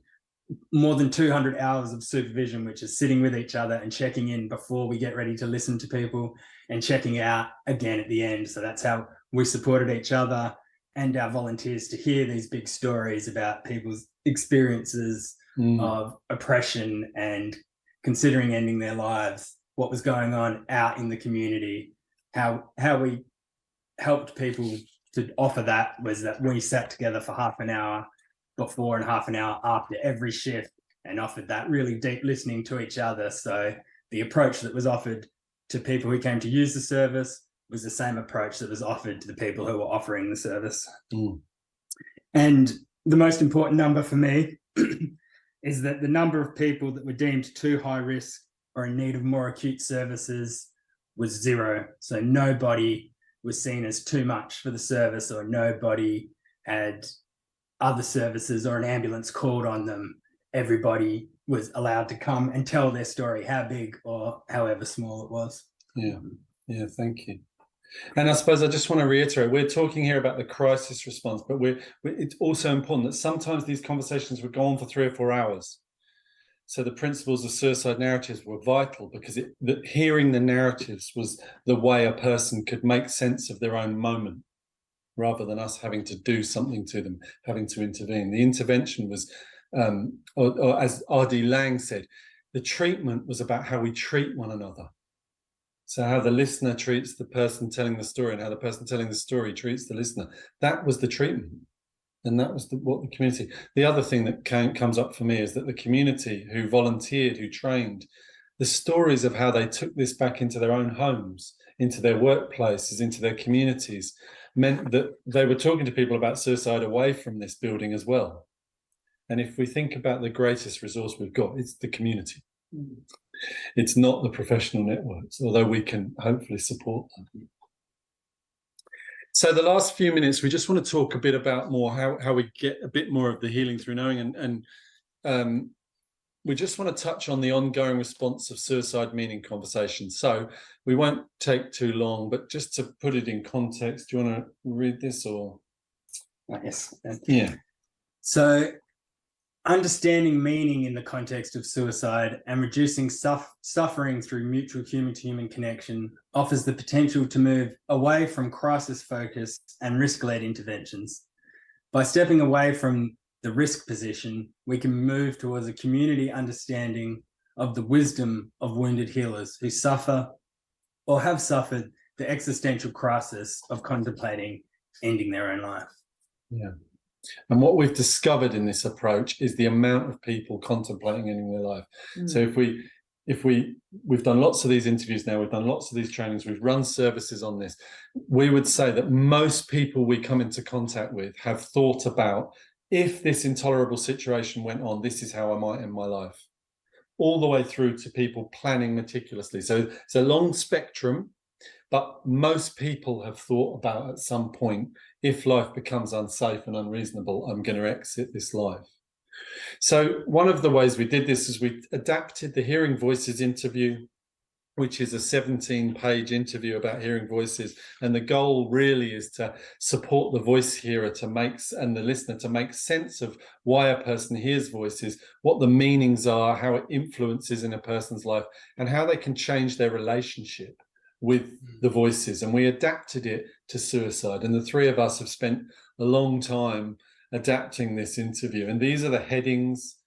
more than 200 hours of supervision, which is sitting with each other and checking in before we get ready to listen to people and checking out again at the end. So that's how we supported each other and our volunteers to hear these big stories about people's experiences of oppression and considering ending their lives, what was going on out in the community, how we helped people to offer that was that we sat together for half an hour before and half an hour after every shift and offered that really deep listening to each other. So the approach that was offered to people who came to use the service was the same approach that was offered to the people who were offering the service. And the most important number for me is that the number of people that were deemed too high risk or in need of more acute services was 0. So nobody was seen as too much for the service, or nobody had other services or an ambulance called on them. Everybody was allowed to come and tell their story, how big or however small it was. Yeah, thank you. And I suppose I just want to reiterate, we're talking here about the crisis response, but it's also important that sometimes these conversations would go on for 3 or 4 hours. So the principles of suicide narratives were vital because hearing the narratives was the way a person could make sense of their own moment, rather than us having to do something to them, having to intervene. The intervention was, or as R.D. Laing said, the treatment was about how we treat one another. So how the listener treats the person telling the story and how the person telling the story treats the listener. That was the treatment. And that was what the community. The other thing that comes up for me is that the community who volunteered, who trained, the stories of how they took this back into their own homes, into their workplaces, into their communities, meant that they were talking to people about suicide away from this building as well. And if we think about the greatest resource we've got, it's the community. It's not the professional networks, although we can hopefully support them. So the last few minutes, we just want to talk a bit about more how we get a bit more of the healing through knowing, and we just want to touch on the ongoing response of suicide meaning conversations. So we won't take too long, but just to put it in context, do you want to read this or? Yes. Yeah. So understanding meaning in the context of suicide and reducing suffering through mutual human-to-human connection offers the potential to move away from crisis-focused and risk-led interventions. By stepping away from the risk position, we can move towards a community understanding of the wisdom of wounded healers who suffer or have suffered the existential crisis of contemplating ending their own life. Yeah. And what we've discovered in this approach is the amount of people contemplating ending their life. So if we've done lots of these interviews now, we've done lots of these trainings, we've run services on this, we would say that most people we come into contact with have thought about, if this intolerable situation went on, this is how I might end my life. All the way through to people planning meticulously. So it's a long spectrum, but most people have thought about at some point, if life becomes unsafe and unreasonable, I'm going to exit this life. So one of the ways we did this is we adapted the Hearing Voices interview, which is a 17-page interview about hearing voices. And the goal really is to support the voice hearer and the listener to make sense of why a person hears voices, what the meanings are, how it influences in a person's life, and how they can change their relationship with the voices. And we adapted it to suicide. And the three of us have spent a long time adapting this interview. And these are the headings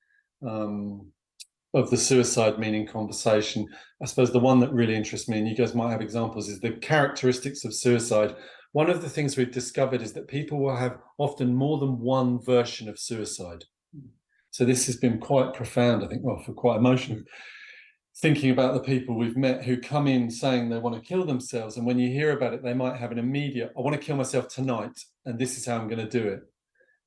of the suicide meaning conversation. I suppose the one that really interests me, and you guys might have examples, is the characteristics of suicide. One of the things we've discovered is that people will have often more than one version of suicide. So this has been quite profound, I think, well, for quite emotional. Thinking about the people we've met who come in saying they want to kill themselves, and when you hear about it, they might have an immediate, I want to kill myself tonight, and this is how I'm going to do it.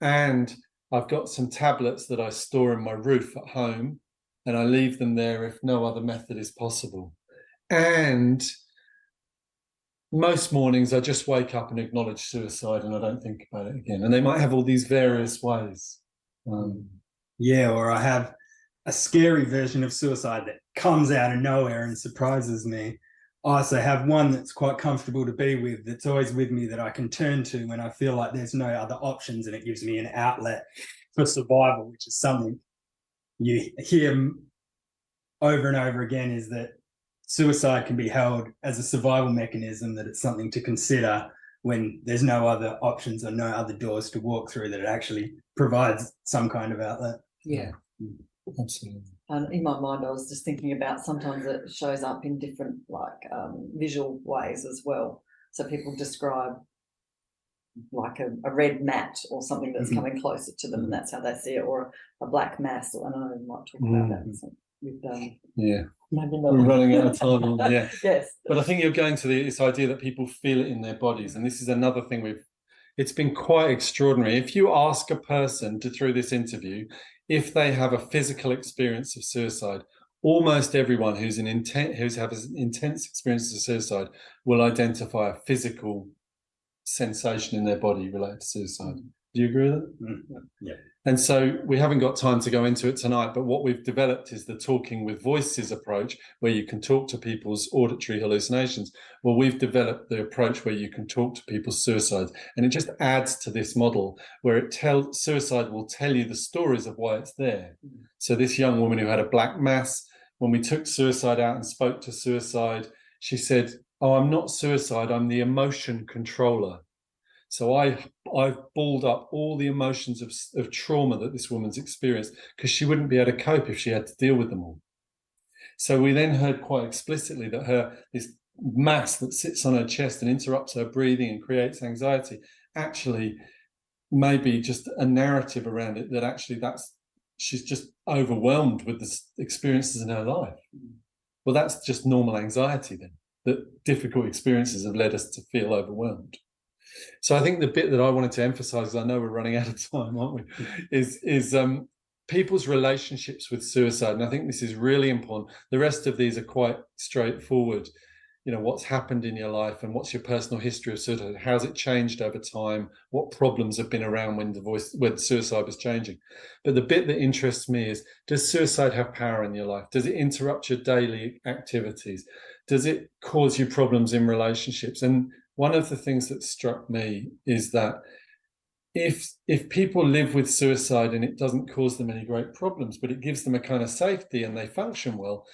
And I've got some tablets that I store in my roof at home, and I leave them there if no other method is possible. And most mornings I just wake up and acknowledge suicide and I don't think about it again. And they might have all these various ways. Yeah, or I have a scary version of suicide that comes out of nowhere and surprises me. I also have one that's quite comfortable to be with, that's always with me, that I can turn to when I feel like there's no other options, and it gives me an outlet for survival, which is something you hear over and over again, is that suicide can be held as a survival mechanism, that it's something to consider when there's no other options or no other doors to walk through, that it actually provides some kind of outlet. Yeah. Absolutely. And in my mind, I was just thinking about sometimes it shows up in different visual ways as well. So people describe like a red mat or something that's coming closer to them, and that's how they see it, or a black mass. I know we might talk about that with yeah. Maybe not. We're running out of time. Yeah. Yes. But I think you're going to this idea that people feel it in their bodies, and this is another thing it's been quite extraordinary. If you ask a person through this interview if they have a physical experience of suicide, almost everyone who's had an intense experience of suicide will identify a physical sensation in their body related to suicide. Do you agree with that? Mm, yeah. And so we haven't got time to go into it tonight, but what we've developed is the talking with voices approach, where you can talk to people's auditory hallucinations. Well, we've developed the approach where you can talk to people's suicides, and it just adds to this model where suicide will tell you the stories of why it's there. So this young woman who had a black mass, when we took suicide out and spoke to suicide, she said, "Oh, I'm not suicide, I'm the emotion controller." So I've balled up all the emotions of trauma that this woman's experienced, because she wouldn't be able to cope if she had to deal with them all. So we then heard quite explicitly that this mass that sits on her chest and interrupts her breathing and creates anxiety actually may be just a narrative around it, that actually she's just overwhelmed with the experiences in her life. Well, that's just normal anxiety then, that difficult experiences have led us to feel overwhelmed. So I think the bit that I wanted to emphasize, I know we're running out of time, aren't we, is people's relationships with suicide. And I think this is really important. The rest of these are quite straightforward. You know, what's happened in your life and what's your personal history of suicide? How's it changed over time? What problems have been around when suicide was changing? But the bit that interests me is, does suicide have power in your life? Does it interrupt your daily activities? Does it cause you problems in relationships? And one of the things that struck me is that if people live with suicide and it doesn't cause them any great problems, but it gives them a kind of safety and they function well,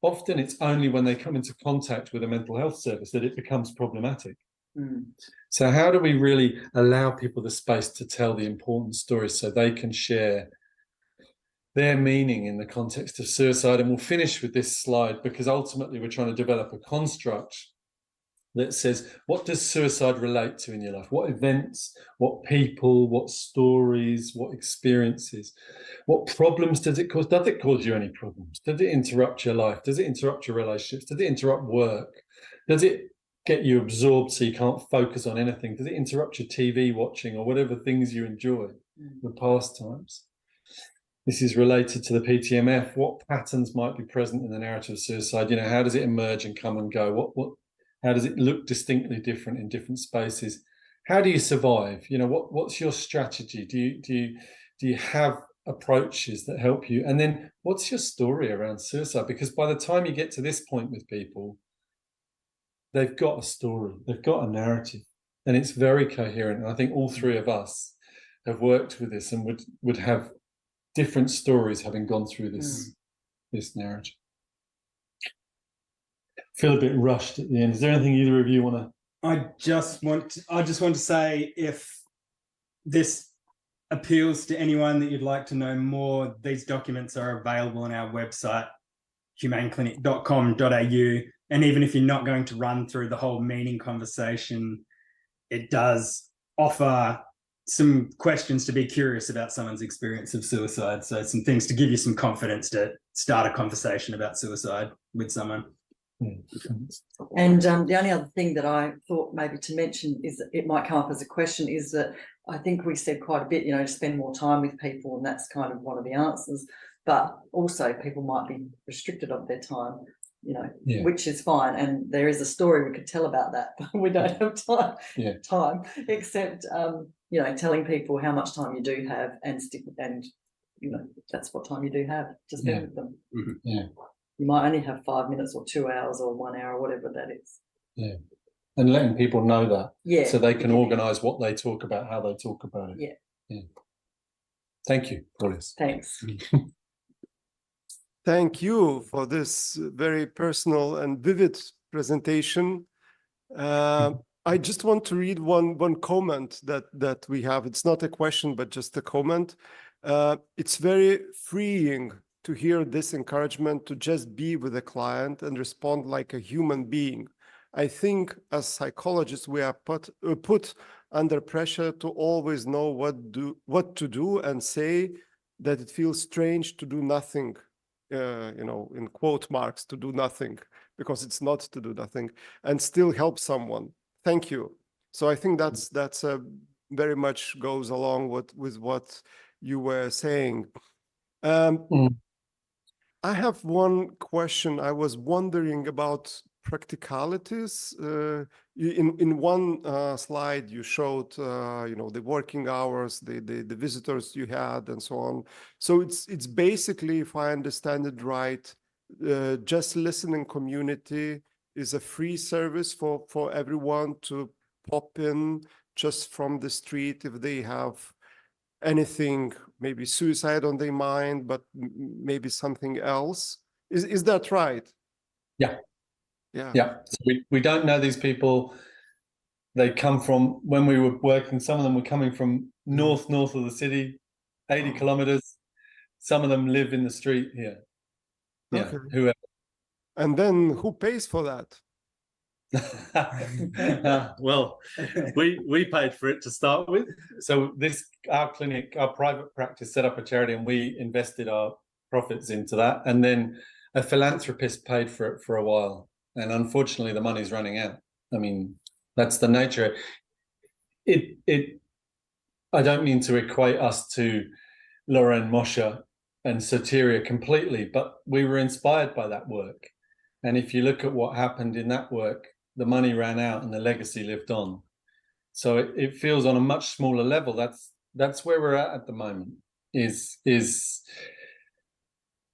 often it's only when they come into contact with a mental health service that it becomes problematic. So how do we really allow people the space to tell the important stories so they can share their meaning in the context of suicide? And we'll finish with this slide, because ultimately we're trying to develop a construct that says, what does suicide relate to in your life? What events, what people, what stories, what experiences, what problems does it cause? Does it cause you any problems? Does it interrupt your life? Does it interrupt your relationships? Does it interrupt work? Does it get you absorbed so you can't focus on anything? Does it interrupt your TV watching or whatever things you enjoy, the pastimes? This is related to the PTMF. What patterns might be present in the narrative of suicide? You know, how does it emerge and come and go? How does it look distinctly different in different spaces? How do you survive? You know, what's your strategy? Do you have approaches that help you? And then what's your story around suicide? Because by the time you get to this point with people, they've got a story, they've got a narrative, and it's very coherent. And I think all three of us have worked with this and would have different stories having gone through this narrative. Feel a bit rushed at the end. Is there anything either of you want to? I just want to say, if this appeals to anyone that you'd like to know more, these documents are available on our website, humaneclinic.com.au. And even if you're not going to run through the whole meaning conversation, it does offer some questions to be curious about someone's experience of suicide. So some things to give you some confidence to start a conversation about suicide with someone. And the only other thing that I thought maybe to mention is that it might come up as a question, is that I think we said quite a bit, you know, to spend more time with people, and that's kind of one of the answers. But also people might be restricted of their time, you know, which is fine. And there is a story we could tell about that, but we don't have time except, you know, telling people how much time you do have and you know, that's what time you do have to spend with them. You might only have 5 minutes or 2 hours or 1 hour, whatever that is. And letting people know that, so they can organise what they talk about, how they talk about it. Thank you, Boris. Thanks. Thank you for this very personal and vivid presentation. I just want to read one comment that we have. It's not a question, but just a comment. It's very freeing to hear this encouragement to just be with the client and respond like a human being. I think as psychologists, we are put under pressure to always know what to do and say, that it feels strange to do nothing, you know, in quote marks, to do nothing, because it's not to do nothing, and still help someone. Thank you. So I think that's very much goes along with what you were saying. I have one question. I was wondering about practicalities? In one slide you showed, the working hours, the visitors you had, and so on. So it's basically, if I understand it right, just listening community is a free service for everyone to pop in just from the street if they have anything, maybe suicide on their mind, but maybe something else. Is that right? Yeah. Yeah. Yeah. So we don't know these people. They come from, when we were working, some of them were coming from north of the city, 80 kilometers. Some of them live in the street here. Yeah. Okay. Whoever. And then who pays for that? Well, we paid for it to start with. So our clinic, our private practice, set up a charity, and we invested our profits into that. And then a philanthropist paid for it for a while. And unfortunately, the money's running out. I mean, that's the nature. I don't mean to equate us to Lauren Moshe and Soteria completely, but we were inspired by that work. And if you look at what happened in that work, the money ran out and the legacy lived on. So it feels on a much smaller level. That's where we're at the moment. Is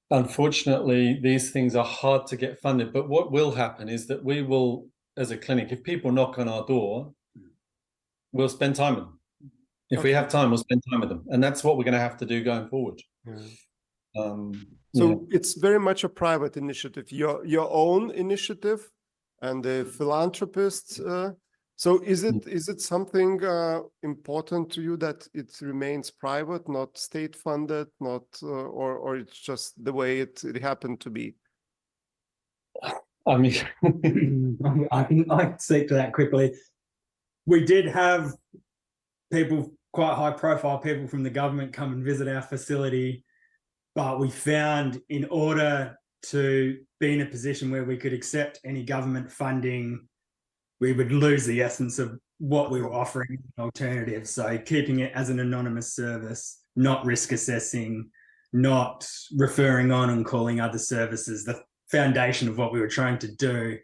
unfortunately, these things are hard to get funded. But what will happen is that we will, as a clinic, if people knock on our door, we'll spend time with them. If we have time, we'll spend time with them. And that's what we're going to have to do going forward. Yeah. So it's very much a private initiative, your own initiative, and the philanthropists. So is it something important to you that it remains private, not state funded, not or it's just the way it happened to be? I mean, I can speak to that quickly. We did have people, quite high profile people from the government, come and visit our facility, but we found in order to be in a position where we could accept any government funding, we would lose the essence of what we were offering as an alternative. So keeping it as an anonymous service, not risk assessing, not referring on and calling other services, the foundation of what we were trying to do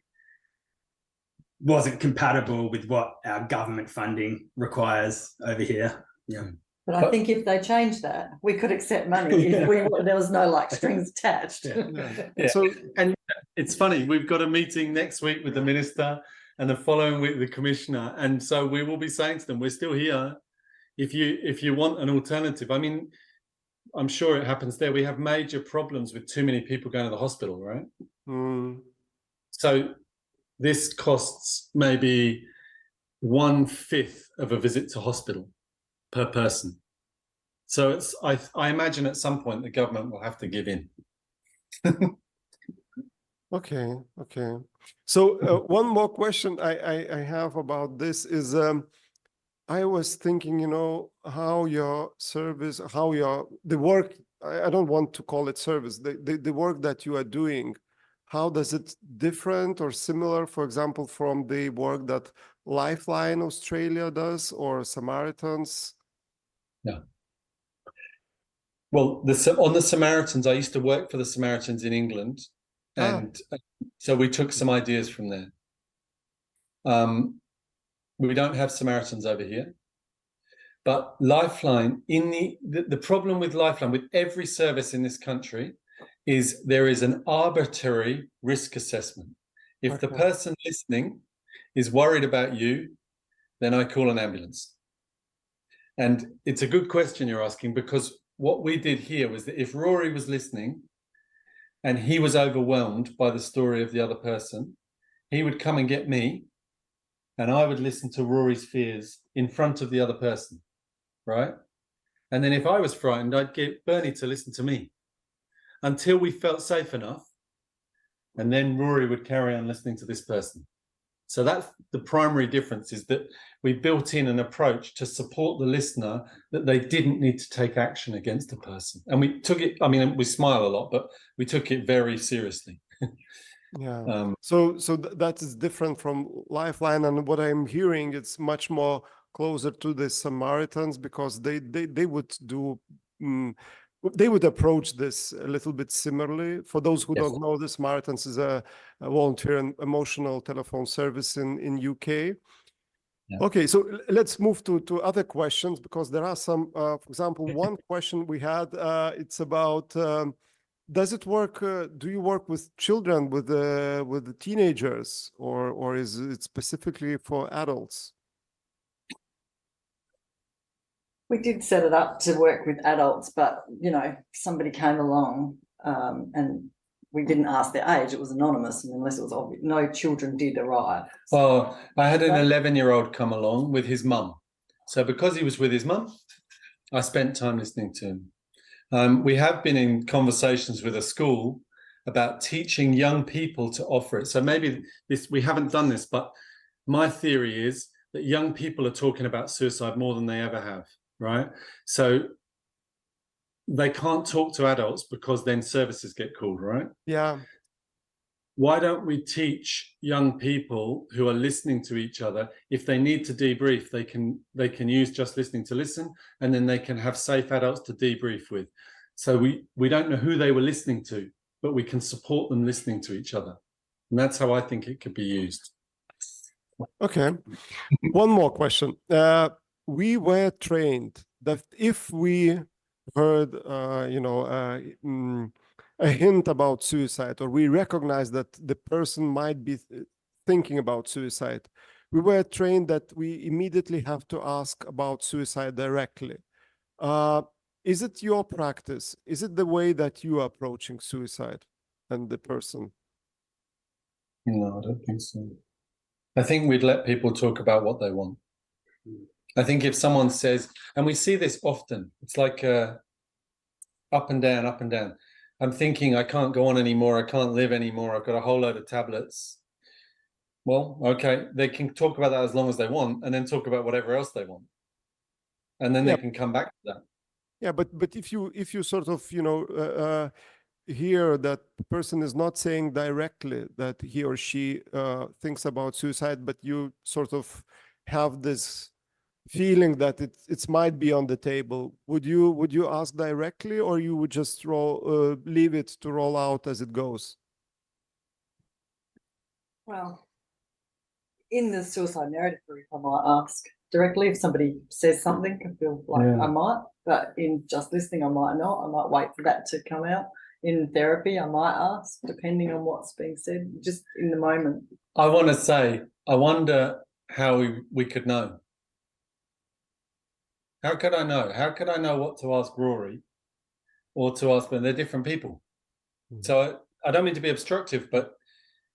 wasn't compatible with what our government funding requires over here. Yeah. But I think if they change that, we could accept money if there was no strings attached. Yeah. So, and it's funny, we've got a meeting next week with the minister and the following week the commissioner, and so we will be saying to them, we're still here if you want an alternative. I mean, I'm sure it happens there. We have major problems with too many people going to the hospital, right? So this costs maybe 1/5 of a visit to hospital per person. So I imagine at some point the government will have to give in. Okay. So one more question I have about this is I was thinking, how your service, the work, I don't want to call it service, the work that you are doing, how does it different or similar, for example, from the work that Lifeline Australia does or Samaritans? Yeah. Well, on the Samaritans, I used to work for the Samaritans in England, and so we took some ideas from there. We don't have Samaritans over here, but Lifeline, the problem with Lifeline, with every service in this country, is there is an arbitrary risk assessment. If the person listening is worried about you, then I call an ambulance. And it's a good question you're asking, because what we did here was that if Rory was listening and he was overwhelmed by the story of the other person, he would come and get me, and I would listen to Rory's fears in front of the other person, right? And then if I was frightened, I'd get Bernie to listen to me until we felt safe enough. And then Rory would carry on listening to this person. So that's the primary difference, is that we built in an approach to support the listener that they didn't need to take action against a person. And we took it, I mean, we smile a lot, but we took it very seriously. Yeah. So that is different from Lifeline, and what I'm hearing, it's much more closer to the Samaritans, because they would do they would approach this a little bit similarly. For those who Yes. don't know, the Samaritans is a volunteer and emotional telephone service in UK. Yeah. Okay, so let's move to other questions, because there are some, for example, one question we had, it's about, does it work, do you work with children, with the teenagers, or is it specifically for adults? We did set it up to work with adults, but you know, somebody came along and we didn't ask their age. It was anonymous, and unless it was obvious, no children did arrive. Well, I had an Right. 11-year-old come along with his mum. So because he was with his mum, I spent time listening to him. We have been in conversations with a school about teaching young people to offer it. So maybe we haven't done this, but my theory is that young people are talking about suicide more than they ever have, right? So they can't talk to adults because then services get called, right? Yeah. Why don't we teach young people who are listening to each other, if they need to debrief, they can use just listening to listen, and then they can have safe adults to debrief with. So we don't know who they were listening to, but we can support them listening to each other. And that's how I think it could be used. Okay. One more question. We were trained that if we heard, a hint about suicide, or we recognize that the person might be thinking about suicide, we were trained that we immediately have to ask about suicide directly. Is it your practice? Is it the way that you are approaching suicide and the person? No, I don't think so. I think we'd let people talk about what they want. I think if someone says, and we see this often, it's like up and down, up and down. I'm thinking I can't go on anymore. I can't live anymore. I've got a whole load of tablets. Well, okay, they can talk about that as long as they want, and then talk about whatever else they want. And then Yeah. they can come back to that. Yeah, but if you sort of hear that the person is not saying directly that he or she thinks about suicide, but you sort of have this feeling that it might be on the table, would you ask directly, or you would just leave it to roll out as it goes? Well, in the suicide narrative group, I might ask directly if somebody says something. I feel like Yeah. I might, but in just listening, I might not. I might wait for that to come out. In therapy, I might ask, depending on what's being said, just in the moment. I want to say, I wonder how we could know. How could I know? How could I know what to ask Rory or to ask Berny? They're different people. Mhm. So I don't mean to be obstructive, but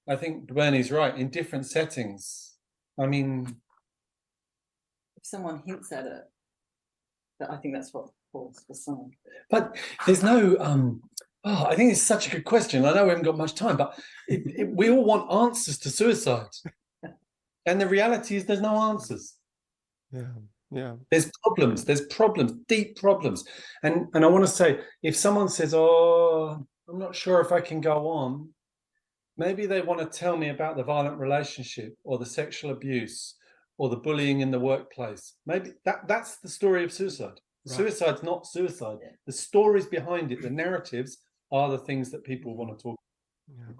I think Bernie's right. In different settings, I mean, If someone hints at it, but I think that's what Paul's was saying. but there's no, I think it's such a good question. I know we haven't got much time, but we all want answers to suicide. And the reality is there's no answers. Yeah. There's problems, deep problems. And I want to say, if someone says, oh, I'm not sure if I can go on, maybe they want to tell me about the violent relationship or the sexual abuse or the bullying in the workplace. Maybe that's the story of suicide. Right. Suicide's not suicide. Yeah. The stories behind it, the narratives, are the things that people want to talk Yeah.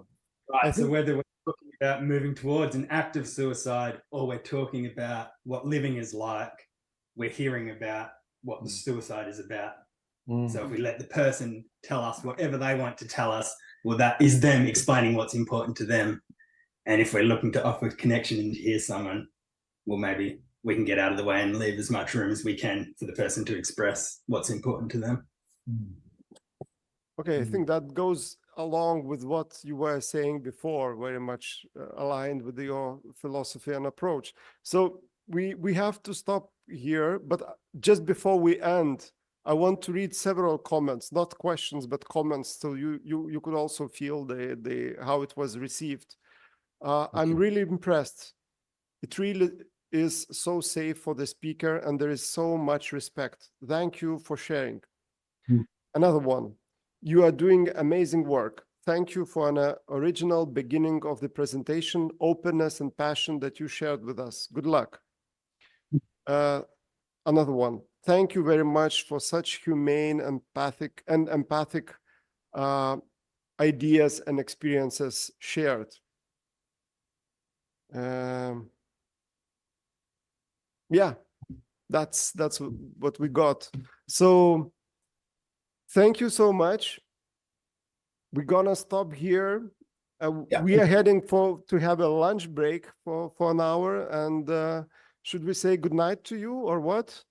Right. So whether we're talking about moving towards an act of suicide, or we're talking about what living is like, we're hearing about what the suicide is about. about. So if we let the person tell us whatever they want to tell us, well, that is them explaining what's important to them. And if we're looking to offer connection and to hear someone, well, maybe we can get out of the way and leave as much room as we can for the person to express what's important to them. Okay, I think that goes along with what you were saying before, very much aligned with your philosophy and approach. So we have to stop here, but just before we end, I want to read several comments, not questions, but comments, so you could also feel the how it was received. I'm really impressed. It really is so safe for the speaker, and there is so much respect. Thank you for sharing. Another one. You are doing amazing work. Thank you for an original beginning of the presentation, openness and passion that you shared with us. Good luck. Another one. thank you very much for such humane, empathic ideas and experiences shared. Yeah, that's what we got. So thank you so much. We're gonna stop here. We are heading to have a lunch break for an hour, and should we say goodnight to you or what?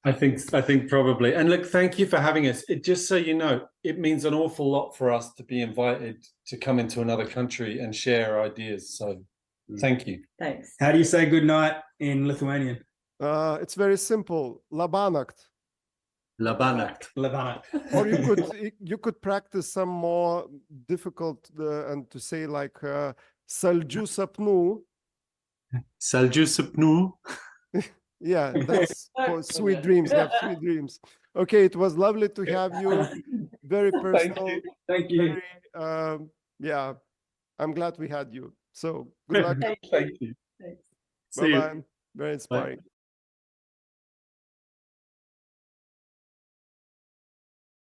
I think probably. And look, thank you for having us. Just so you know, it means an awful lot for us to be invited to come into another country and share our ideas. So thank you. Thanks. How do you say good night in Lithuanian? It's very simple. Labanakt. Labanakt. Labanakt. Or you could practice some more difficult and to say like Saldžių sapnų. Saldžių sapnų. Yeah, that's for sweet dreams. Have sweet dreams. Okay, it was lovely to have you. Very personal. Thank you. Very, yeah, I'm glad we had you. So good luck. Thank you. Bye-bye. Very inspiring. Bye.